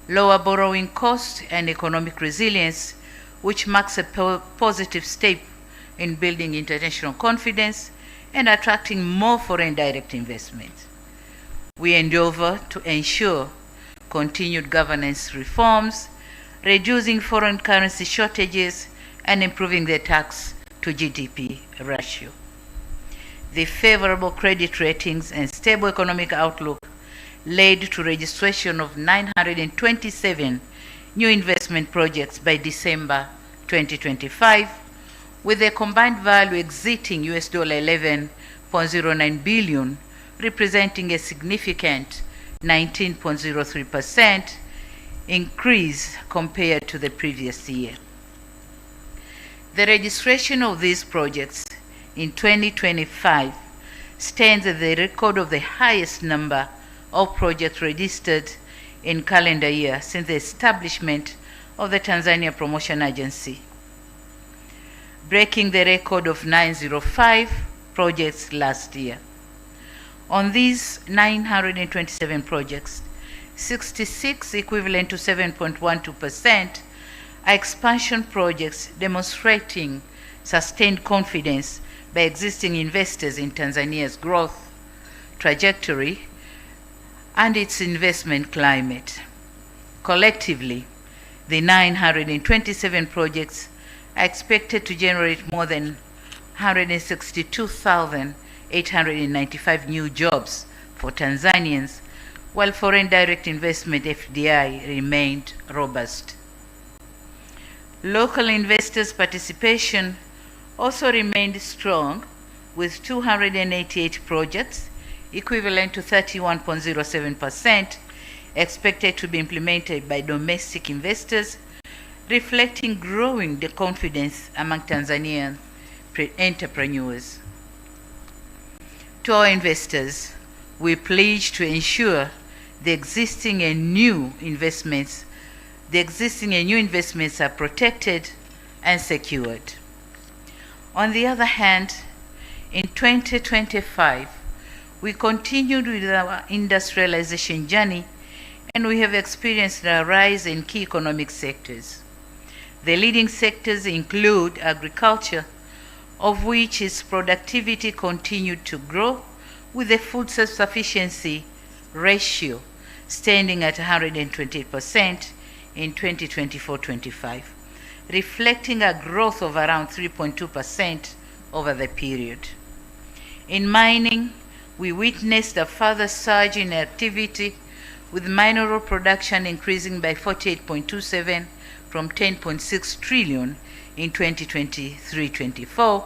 lower borrowing costs, and economic resilience, which marks a positive step in building international confidence and attracting more foreign direct investment. We endeavor to ensure continued governance reforms, reducing foreign currency shortages, and improving the tax to GDP ratio. The favorable credit ratings and stable economic outlook led to registration of 927 new investment projects by December 2025, with a combined value exceeding $11.09 billion, representing a significant 19.03% increase compared to the previous year. The registration of these projects in 2025 stands at the record of the highest number of projects registered in calendar year since the establishment of the Tanzania Promotion Agency, breaking the record of 905 projects last year. On these 927 projects, 66, equivalent to 7.12%, are expansion projects demonstrating sustained confidence by existing investors in Tanzania's growth trajectory and its investment climate. Collectively, the 927 projects are expected to generate more than 162,895 new jobs for Tanzanians, while foreign direct investment FDI remained robust. Local investors' participation also remained strong, with 288 projects, equivalent to 31.07%, expected to be implemented by domestic investors, reflecting growing confidence among Tanzanian entrepreneurs. To our investors, we pledge to ensure the existing and new investments are protected and secured. On the other hand, in 2025, we continued with our industrialization journey, and we have experienced a rise in key economic sectors. The leading sectors include agriculture, of which its productivity continued to grow, with the food self-sufficiency ratio standing at 120% in 2024-25, reflecting a growth of around 3.2% over the period. In mining, we witnessed a further surge in activity, with mineral production increasing by 48.27% from 10.6 trillion in 2023-24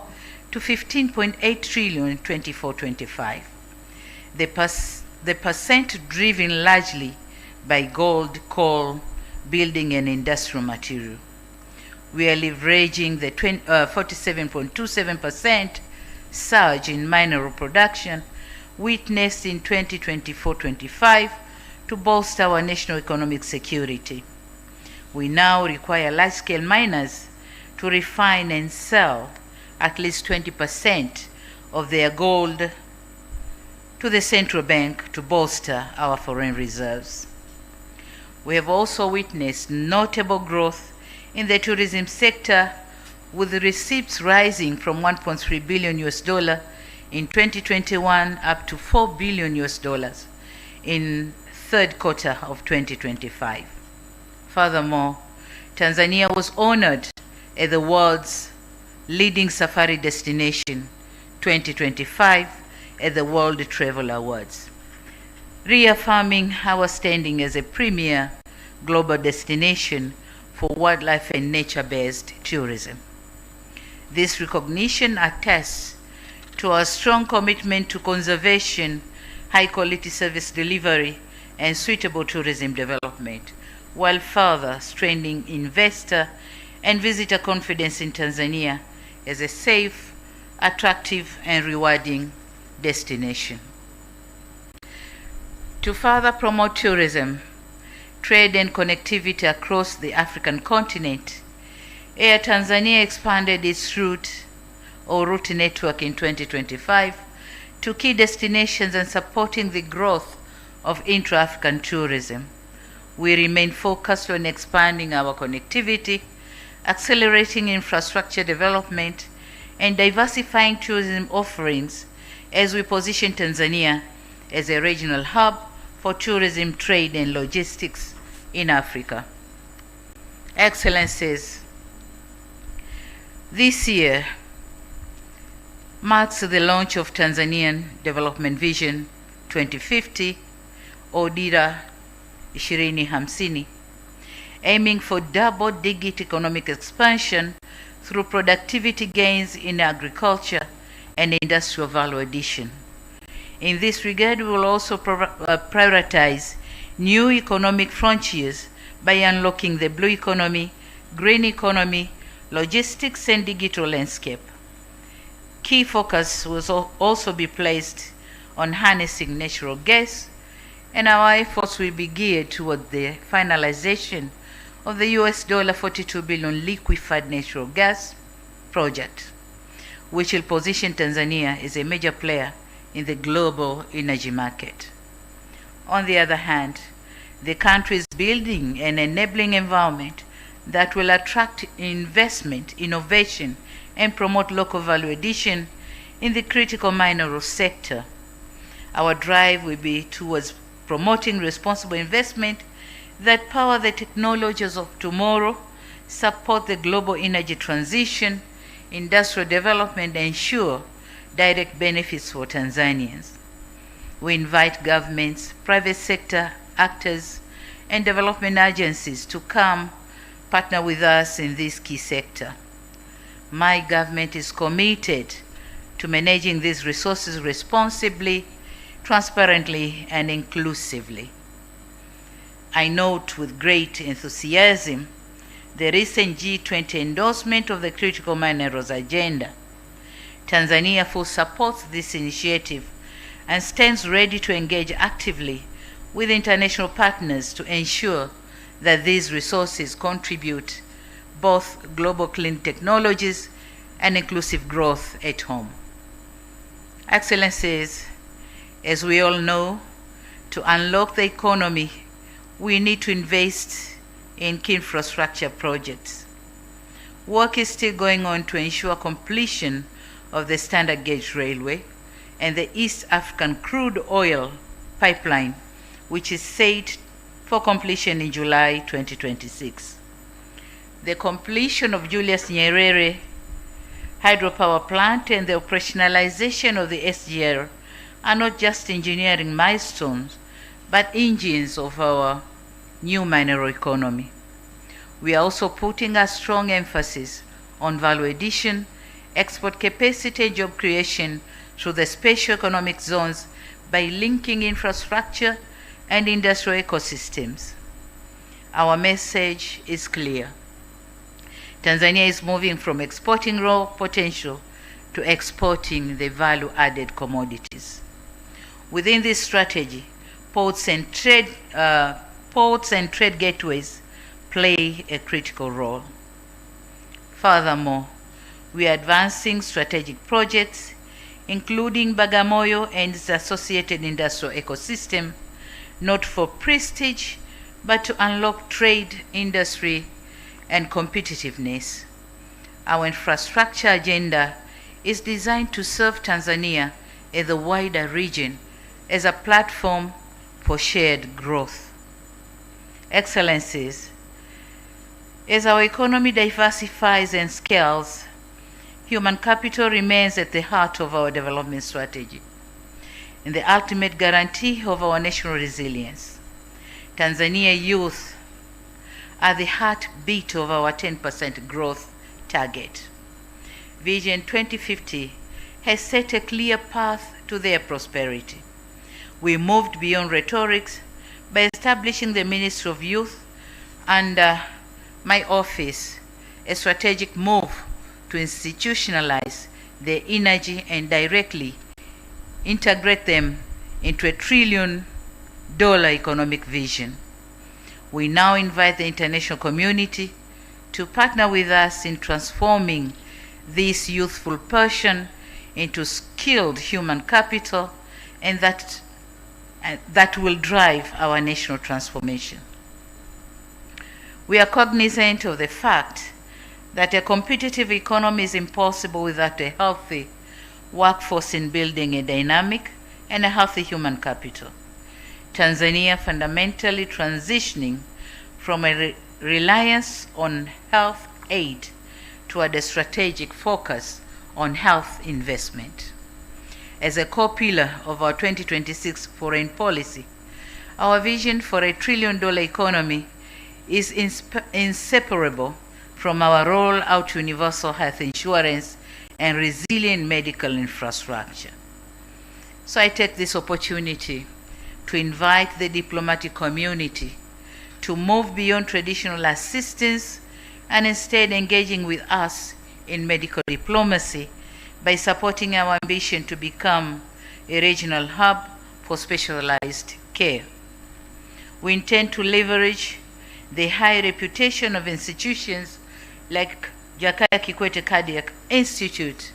to 15.8 trillion in 24-25. The percent driven largely by gold, coal, building and industrial material. We are leveraging the 47.27% surge in mineral production witnessed in 2024-25 to bolster our national economic security. We now require large-scale miners to refine and sell at least 20% of their gold to the central bank to bolster our foreign reserves. We have also witnessed notable growth in the tourism sector, with receipts rising from $1.3 billion in 2021 up to $4 billion in third quarter of 2025. Furthermore, Tanzania was honored as the world's leading safari destination 2025 at the World Travel Awards, reaffirming our standing as a premier global destination for wildlife and nature-based tourism. This recognition attests to our strong commitment to conservation, high-quality service delivery, and suitable tourism development, while further strengthening investor and visitor confidence in Tanzania as a safe, attractive, and rewarding destination. To further promote tourism, trade, and connectivity across the African continent, Air Tanzania expanded its route network in 2025 to key destinations and supporting the growth of intra-African tourism. We remain focused on expanding our connectivity, accelerating infrastructure development, and diversifying tourism offerings as we position Tanzania as a regional hub for tourism, trade, and logistics in Africa. Excellencies, this year marks the launch of Tanzanian Development Vision 2050, or Dira 2050, aiming for double-digit economic expansion through productivity gains in agriculture and industrial value addition. In this regard, we will also prioritize new economic frontiers by unlocking the blue economy, green economy, logistics, and digital landscape. Key focus will also be placed on harnessing natural gas, and our efforts will be geared toward the finalization of the $42 billion liquefied natural gas project, which will position Tanzania as a major player in the global energy market. On the other hand, the country is building an enabling environment that will attract investment, innovation, and promote local value addition in the critical mineral sector. Our drive will be towards promoting responsible investment that power the technologies of tomorrow, support the global energy transition, industrial development, and ensure direct benefits for Tanzanians. We invite governments, private sector actors, and development agencies to come partner with us in this key sector. My government is committed to managing these resources responsibly, transparently, and inclusively. I note with great enthusiasm the recent G20 endorsement of the critical minerals agenda. Tanzania fully supports this initiative and stands ready to engage actively with international partners to ensure that these resources contribute both global clean technologies and inclusive growth at home. Excellencies, as we all know, to unlock the economy, we need to invest in key infrastructure projects. Work is still going on to ensure completion of the standard gauge railway and the East African crude oil pipeline, which is set for completion in July 2026. The completion of Julius Nyerere hydropower plant and the operationalization of the SGR are not just engineering milestones, but engines of our new mineral economy. We are also putting a strong emphasis on value addition, export capacity, and job creation through the special economic zones by linking infrastructure and industrial ecosystems. Our message is clear. Tanzania is moving from exporting raw potential to exporting the value-added commodities. Within this strategy, ports and trade gateways play a critical role. Furthermore, we are advancing strategic projects, including Bagamoyo and its associated industrial ecosystem, not for prestige, but to unlock trade, industry, and competitiveness. Our infrastructure agenda is designed to serve Tanzania and the wider region as a platform for shared growth. Excellencies, as our economy diversifies and scales, human capital remains at the heart of our development strategy and the ultimate guarantee of our national resilience. Tanzania youth are the heartbeat of our 10% growth target. Vision 2050 has set a clear path to their prosperity. We moved beyond rhetorics by establishing the Ministry of Youth under my office, a strategic move to institutionalize their energy and directly integrate them into a $1 trillion economic vision. We now invite the international community to partner with us in transforming this youthful passion into skilled human capital, and that will drive our national transformation. We are cognizant of the fact that a competitive economy is impossible without a healthy workforce in building a dynamic and a healthy human capital. Tanzania fundamentally transitioning from a reliance on health aid toward a strategic focus on health investment. As a core pillar of our 2026 foreign policy, our vision for a $1 trillion economy is inseparable from our roll out universal health insurance and resilient medical infrastructure. So I take this opportunity to invite the diplomatic community to move beyond traditional assistance and instead engaging with us in medical diplomacy by supporting our ambition to become a regional hub for specialized care. We intend to leverage the high reputation of institutions like Jakaya Kikwete Cardiac Institute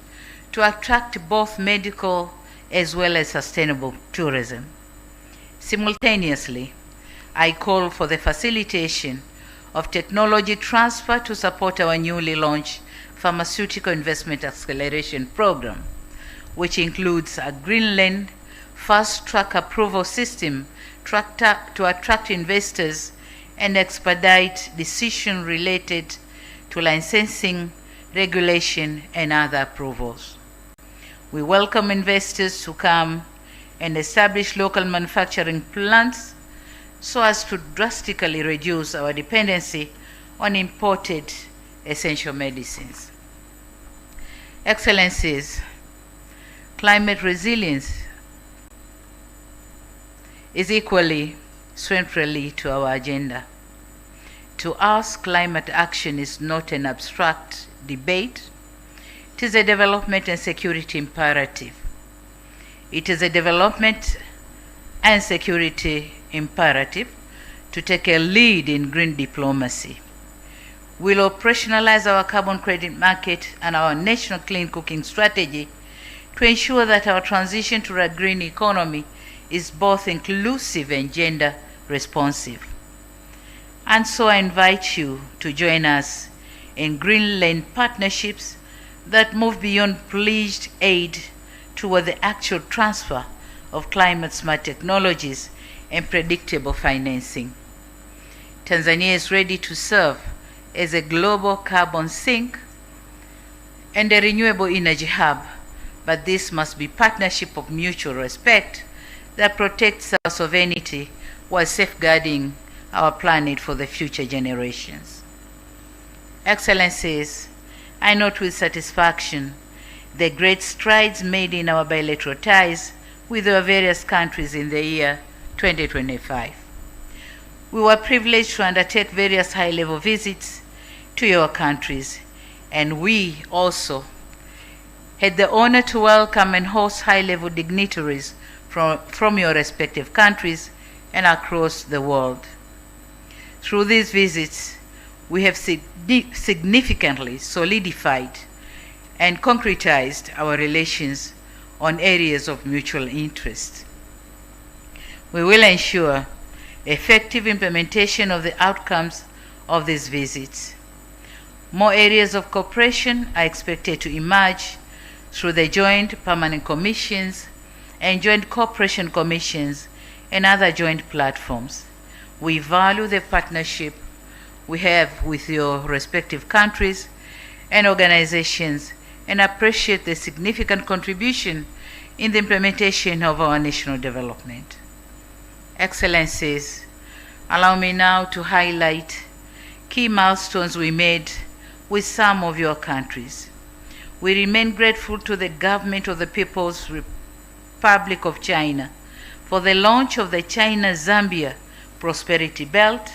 to attract both medical as well as sustainable tourism. Simultaneously, I call for the facilitation of technology transfer to support our newly launched Pharmaceutical Investment Acceleration Program, which includes a Greenland fast-track approval system to attract investors and expedite decisions related to licensing, regulation, and other approvals. We welcome investors to come and establish local manufacturing plants so as to drastically reduce our dependency on imported essential medicines. Excellencies, climate resilience is equally centrally to our agenda. To us, climate action is not an abstract debate. It is a development and security imperative. It is a development and security imperative to take a lead in green diplomacy. We'll operationalize our carbon credit market and our national clean cooking strategy to ensure that our transition to a green economy is both inclusive and gender responsive. And so I invite you to join us in Greenland partnerships that move beyond pledged aid toward the actual transfer of climate-smart technologies and predictable financing. Tanzania is ready to serve as a global carbon sink and a renewable energy hub, but this must be partnership of mutual respect that protects our sovereignty while safeguarding our planet for the future generations. Excellencies, I note with satisfaction the great strides made in our bilateral ties with our various countries in the year 2025. We were privileged to undertake various high-level visits to your countries, and we also had the honor to welcome and host high-level dignitaries from your respective countries and across the world. Through these visits, we have significantly solidified and concretized our relations on areas of mutual interest. We will ensure effective implementation of the outcomes of these visits. More areas of cooperation are expected to emerge through the joint permanent commissions and joint cooperation commissions and other joint platforms. We value the partnership we have with your respective countries and organizations and appreciate the significant contribution in the implementation of our national development. Excellencies, allow me now to highlight key milestones we made with some of your countries. We remain grateful to the government of the People's Republic of China for the launch of the China-Zambia Prosperity Belt,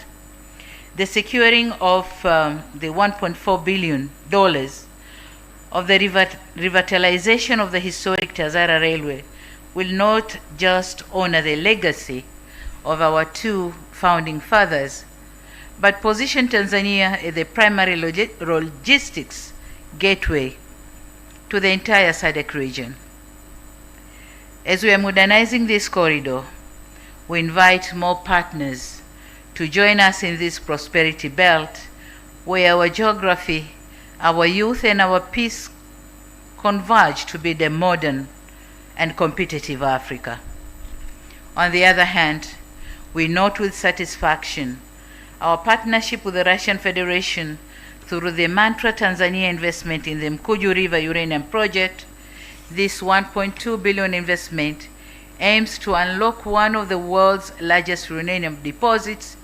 the securing of the $1.4 billion of the revitalization of the historic Tazara Railway will not just honor the legacy of our two founding fathers, but position Tanzania as the primary logistics gateway to the entire SADC region. As we are modernizing this corridor, we invite more partners to join us in this prosperity belt where our geography, our youth, and our peace converge to be the modern and competitive Africa. On the other hand, we note with satisfaction our partnership with the Russian Federation through the Mantra Tanzania investment in the Mkuju River Uranium Project. This $1.2 billion investment aims to unlock one of the world's largest uranium deposits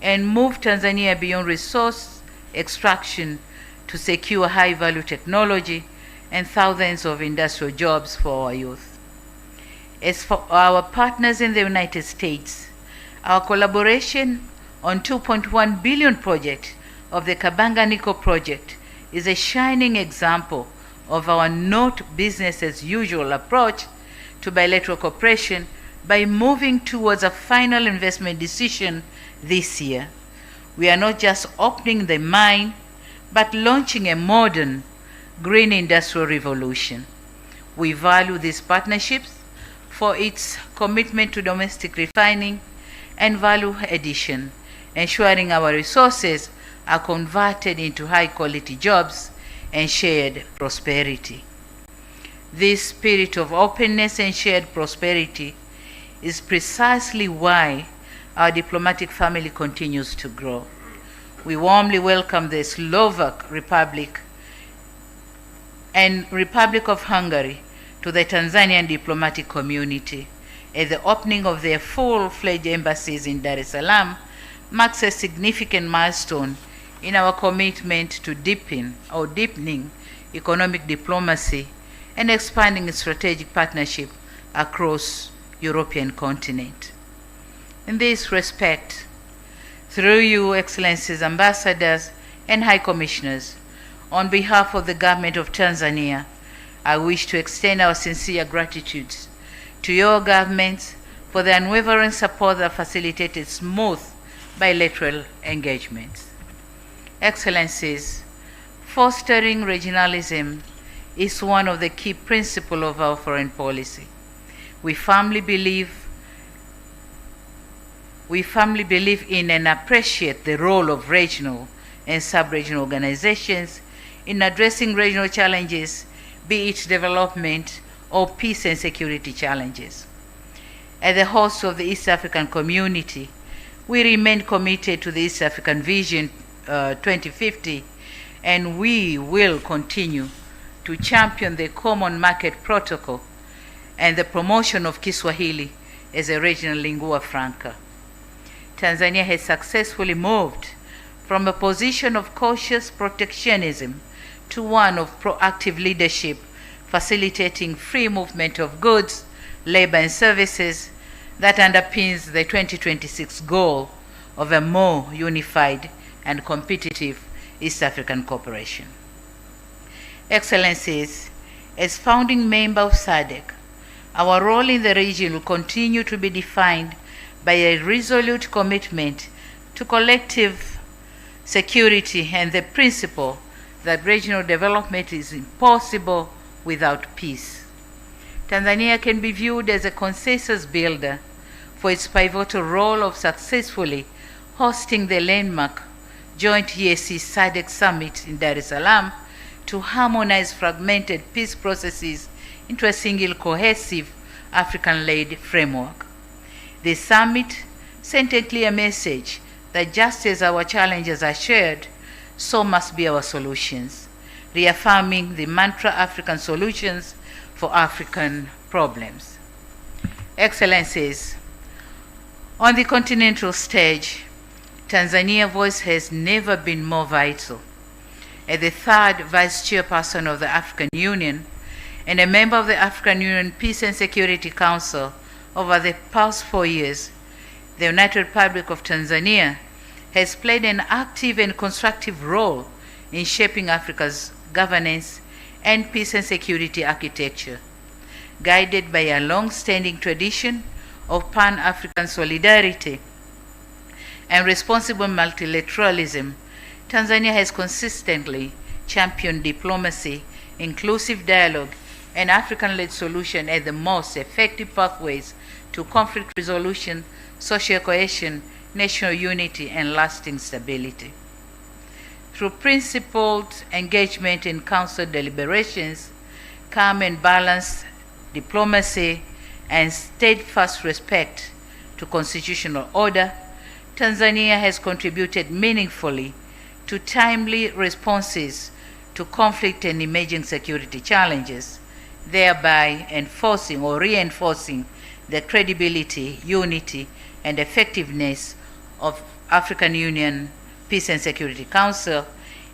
and move Tanzania beyond resource extraction to secure high-value technology and thousands of industrial jobs for our youth. As for our partners in the United States, our collaboration on $2.1 billion project of the Kabanga Nickel project is a shining example of our not business as usual approach to bilateral cooperation by moving towards a final investment decision this year. We are not just opening the mine, but launching a modern green industrial revolution. We value these partnerships for its commitment to domestic refining and value addition, ensuring our resources are converted into high-quality jobs and shared prosperity. This spirit of openness and shared prosperity is precisely why our diplomatic family continues to grow. We warmly welcome the Slovak Republic and Republic of Hungary to the Tanzanian diplomatic community, as the opening of their full-fledged embassies in Dar es Salaam marks a significant milestone in our commitment to deepening economic diplomacy and expanding its strategic partnership across European continent. In this respect, through you, Excellencies, Ambassadors, and High Commissioners, on behalf of the Government of Tanzania, I wish to extend our sincere gratitude to your governments for the unwavering support that facilitated smooth bilateral engagements. Excellencies, fostering regionalism is one of the key principles of our foreign policy. We firmly believe in and appreciate the role of regional and sub-regional organizations in addressing regional challenges, be it development or peace and security challenges. As the host of the East African community, we remain committed to the East African Vision 2050, and we will continue to champion the Common Market Protocol and the promotion of Kiswahili as a regional lingua franca. Tanzania has successfully moved from a position of cautious protectionism to one of proactive leadership, facilitating free movement of goods, labor, and services that underpins the 2026 goal of a more unified and competitive East African cooperation. Excellencies, as founding member of SADC, our role in the region will continue to be defined by a resolute commitment to collective security and the principle that regional development is impossible without peace. Tanzania can be viewed as a consensus builder for its pivotal role of successfully hosting the landmark joint EAC SADC summit in Dar es Salaam to harmonize fragmented peace processes into a single cohesive African-led framework. The summit sent a clear message that just as our challenges are shared, so must be our solutions, reaffirming the mantra African solutions for African problems. Excellencies, on the continental stage, Tanzania's voice has never been more vital. As the third vice chairperson of the African Union and a member of the African Union Peace and Security Council over the past 4 years, the United Republic of Tanzania has played an active and constructive role in shaping Africa's governance and peace and security architecture. Guided by a long-standing tradition of Pan-African solidarity and responsible multilateralism, Tanzania has consistently championed diplomacy, inclusive dialogue, and African-led solution as the most effective pathways to conflict resolution, social cohesion, national unity, and lasting stability. Through principled engagement in council deliberations, calm and balanced diplomacy, and steadfast respect to constitutional order, Tanzania has contributed meaningfully to timely responses to conflict and emerging security challenges, thereby enforcing or reinforcing the credibility, unity, and effectiveness of African Union Peace and Security Council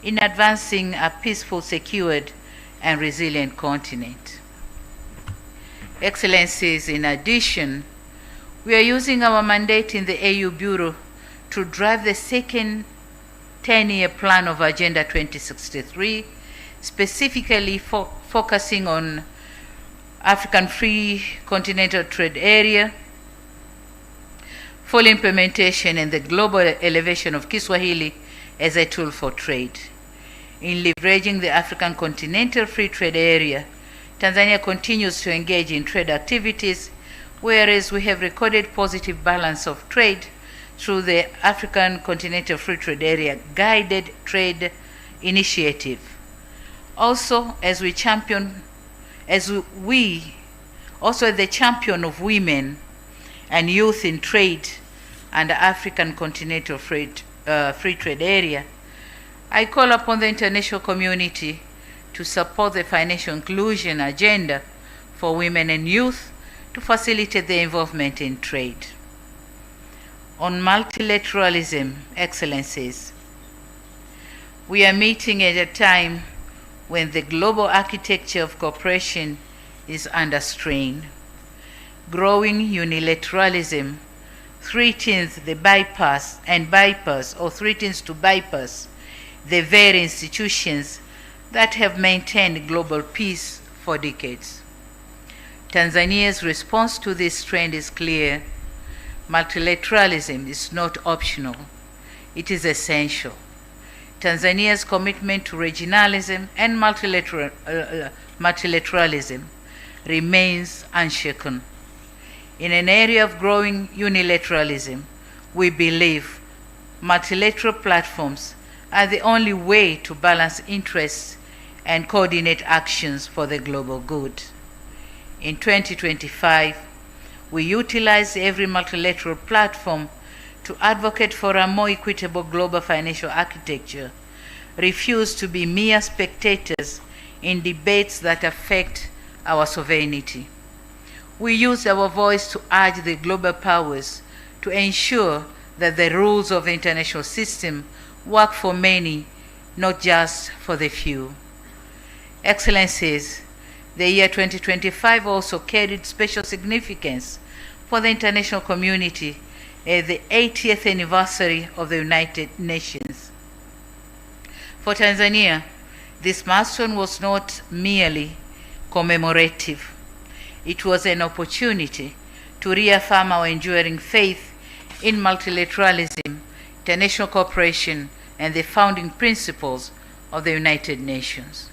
in advancing a peaceful, secured, and resilient continent. Excellencies, in addition, we are using our mandate in the AU Bureau to drive the second 10-year plan of Agenda 2063, specifically focusing on African Free Continental Trade Area, full implementation and the global elevation of Kiswahili as a tool for trade. In leveraging the African Continental Free Trade Area, Tanzania continues to engage in trade activities, whereas we have recorded positive balance of trade through the African Continental Free Trade Area Guided Trade Initiative. Also, as the champion of women and youth in trade and the African Continental Free Trade Area, I call upon the international community to support the financial inclusion agenda for women and youth to facilitate their involvement in trade. On multilateralism, Excellencies, we are meeting at a time when the global architecture of cooperation is under strain. Growing unilateralism threatens to bypass the very institutions that have maintained global peace for decades. Tanzania's response to this trend is clear. Multilateralism is not optional, it is essential. Tanzania's commitment to regionalism and multilateralism remains unshaken. In an area of growing unilateralism, we believe multilateral platforms are the only way to balance interests and coordinate actions for the global good. In 2025, we utilize every multilateral platform to advocate for a more equitable global financial architecture, refuse to be mere spectators in debates that affect our sovereignty. We use our voice to urge the global powers to ensure that the rules of the international system work for many, not just for the few. Excellencies, the year 2025 also carried special significance for the international community as the 80th anniversary of the United Nations. For Tanzania, this milestone was not merely commemorative. It was an opportunity to reaffirm our enduring faith in multilateralism, international cooperation, and the founding principles of the United Nations.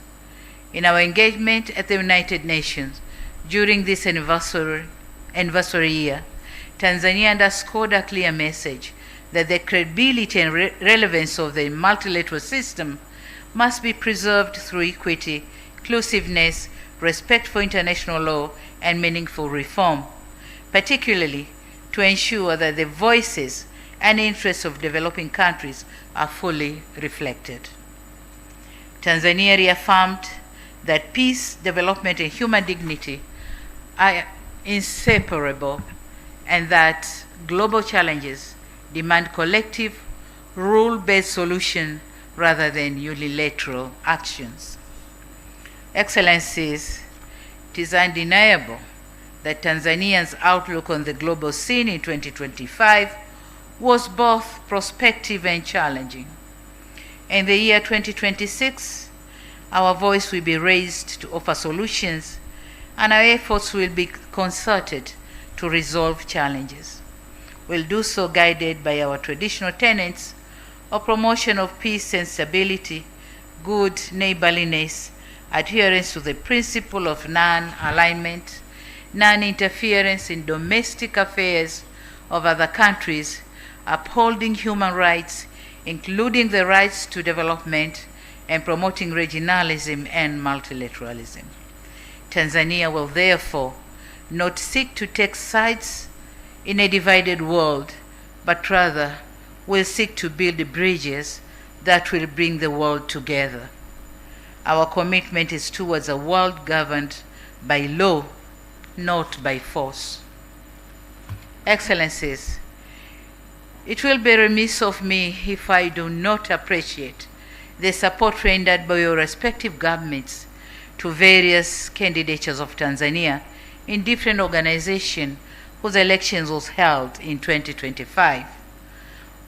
In our engagement at the United Nations during this anniversary year, Tanzania underscored a clear message that the credibility and relevance of the multilateral system must be preserved through equity, inclusiveness, respect for international law, and meaningful reform, particularly to ensure that the voices and interests of developing countries are fully reflected. Tanzania reaffirmed that peace, development, and human dignity are inseparable, and that global challenges demand collective, rule-based solutions rather than unilateral actions. Excellencies, it is undeniable that Tanzania's outlook on the global scene in 2025 was both prospective and challenging. In the year 2026, our voice will be raised to offer solutions, and our efforts will be concerted to resolve challenges. We'll do so guided by our traditional tenets of promotion of peace and stability, good neighborliness, adherence to the principle of non-alignment, non-interference in domestic affairs of other countries, upholding human rights, including the rights to development, and promoting regionalism and multilateralism. Tanzania will therefore not seek to take sides in a divided world, but rather will seek to build bridges that will bring the world together. Our commitment is towards a world governed by law, not by force. Excellencies, it will be remiss of me if I do not appreciate the support rendered by your respective governments to various candidatures of Tanzania in different organizations whose elections was held in 2025.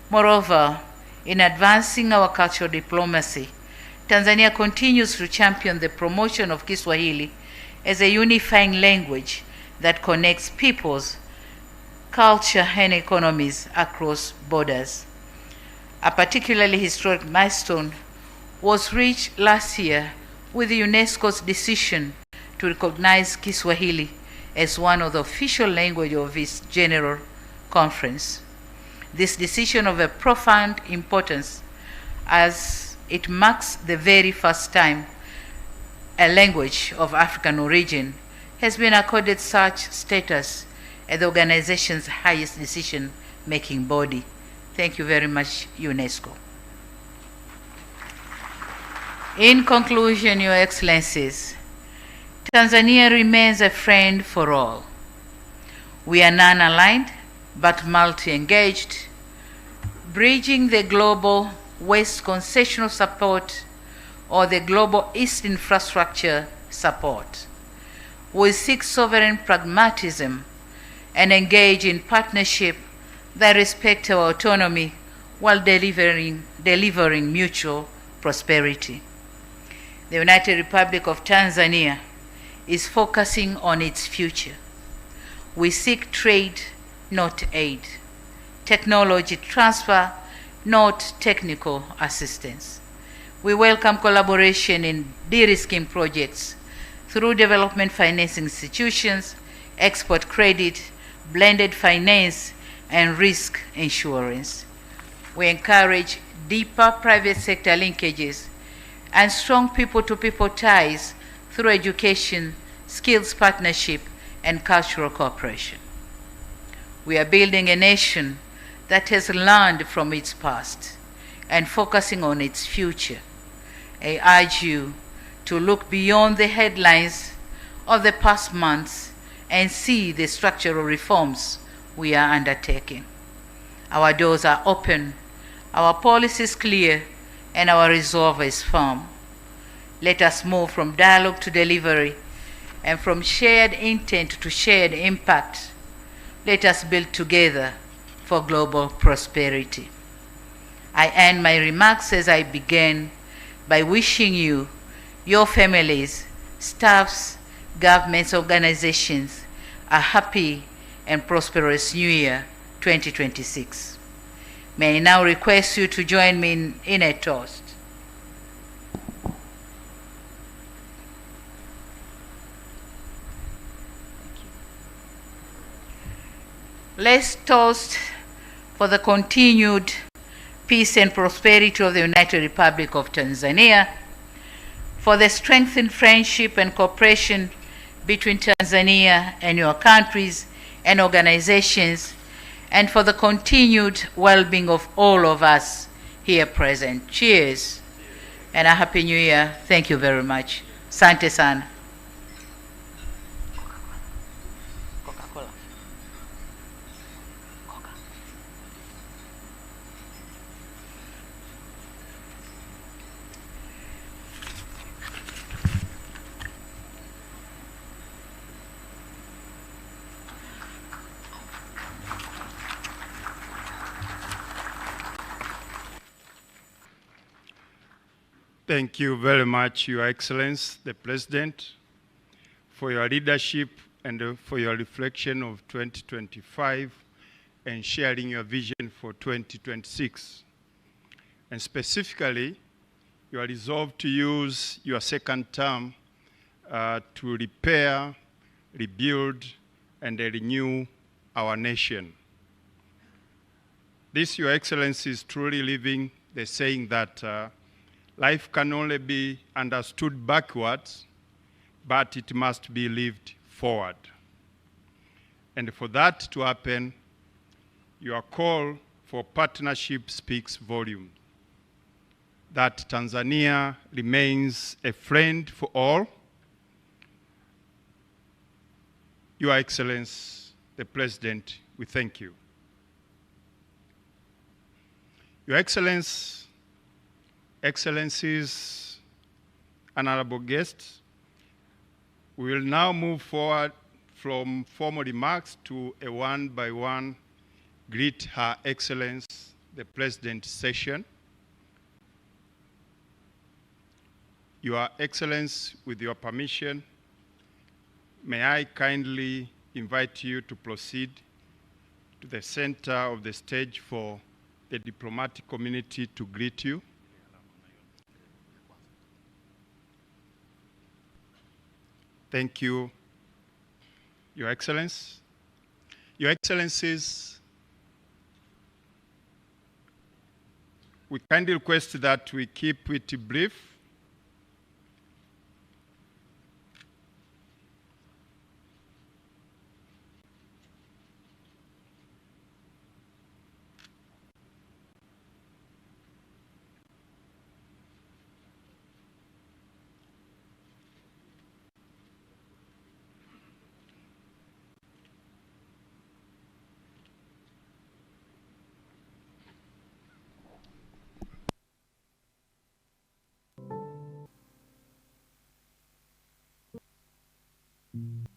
Moreover, in advancing our cultural diplomacy, Tanzania continues to champion the promotion of Kiswahili as a unifying language that connects peoples, culture, and economies across borders. A particularly historic milestone was reached last year with UNESCO's decision to recognize Kiswahili as one of the official languages of its General Conference. This decision of a profound importance, as it marks the very first time a language of African origin has been accorded such status as the organization's highest decision-making body. Thank you very much, UNESCO. In conclusion, Your Excellencies, Tanzania remains a friend for all. We are non-aligned but multi-engaged, bridging the global West concessional support or the Global East infrastructure support. We seek sovereign pragmatism and engage in partnership that respect our autonomy while delivering mutual prosperity. The United Republic of Tanzania is focusing on its future. We seek trade, not aid, technology transfer, not technical assistance. We welcome collaboration in de-risking projects through development financing institutions, export credit, blended finance, and risk insurance. We encourage deeper private sector linkages and strong people-to-people ties through education, skills partnership, and cultural cooperation. We are building a nation that has learned from its past and focusing on its future. I urge you to look beyond the headlines of the past months and see the structural reforms we are undertaking. Our doors are open, our policy is clear, and our resolve is firm. Let us move from dialogue to delivery and from shared intent to shared impact. Let us build together for global prosperity. I end my remarks as I began by wishing you, your families, staffs, governments, organizations, a happy and prosperous New Year 2026. May I now request you to join me in a toast. Let's toast for the continued peace and prosperity of the United Republic of Tanzania, for the strengthened friendship and cooperation between Tanzania and your countries and organizations, and for the continued well-being of all of us here present. Cheers, and a Happy New Year. Thank you very much. Asante sana. Thank you very much, Your Excellency, the President, for your leadership and for your reflection of 2025 and sharing your vision for 2026. And specifically, you are resolved to use your second term to repair, rebuild, and renew our nation. This, Your Excellency, is truly living the saying that life can only be understood backwards, but it must be lived forward. And for that to happen, your call for partnership speaks volume. That Tanzania remains a friend for all. Your Excellency, the President, we thank you. Your Excellencies, honorable guests, we will now move forward from formal remarks to a one-by-one greet Her Excellency, the President session. Your Excellency, with your permission, may I kindly invite you to proceed to the center of the stage for the diplomatic community to greet you. Thank you, Your Excellency. Your Excellencies, we kindly request that we keep it brief. you.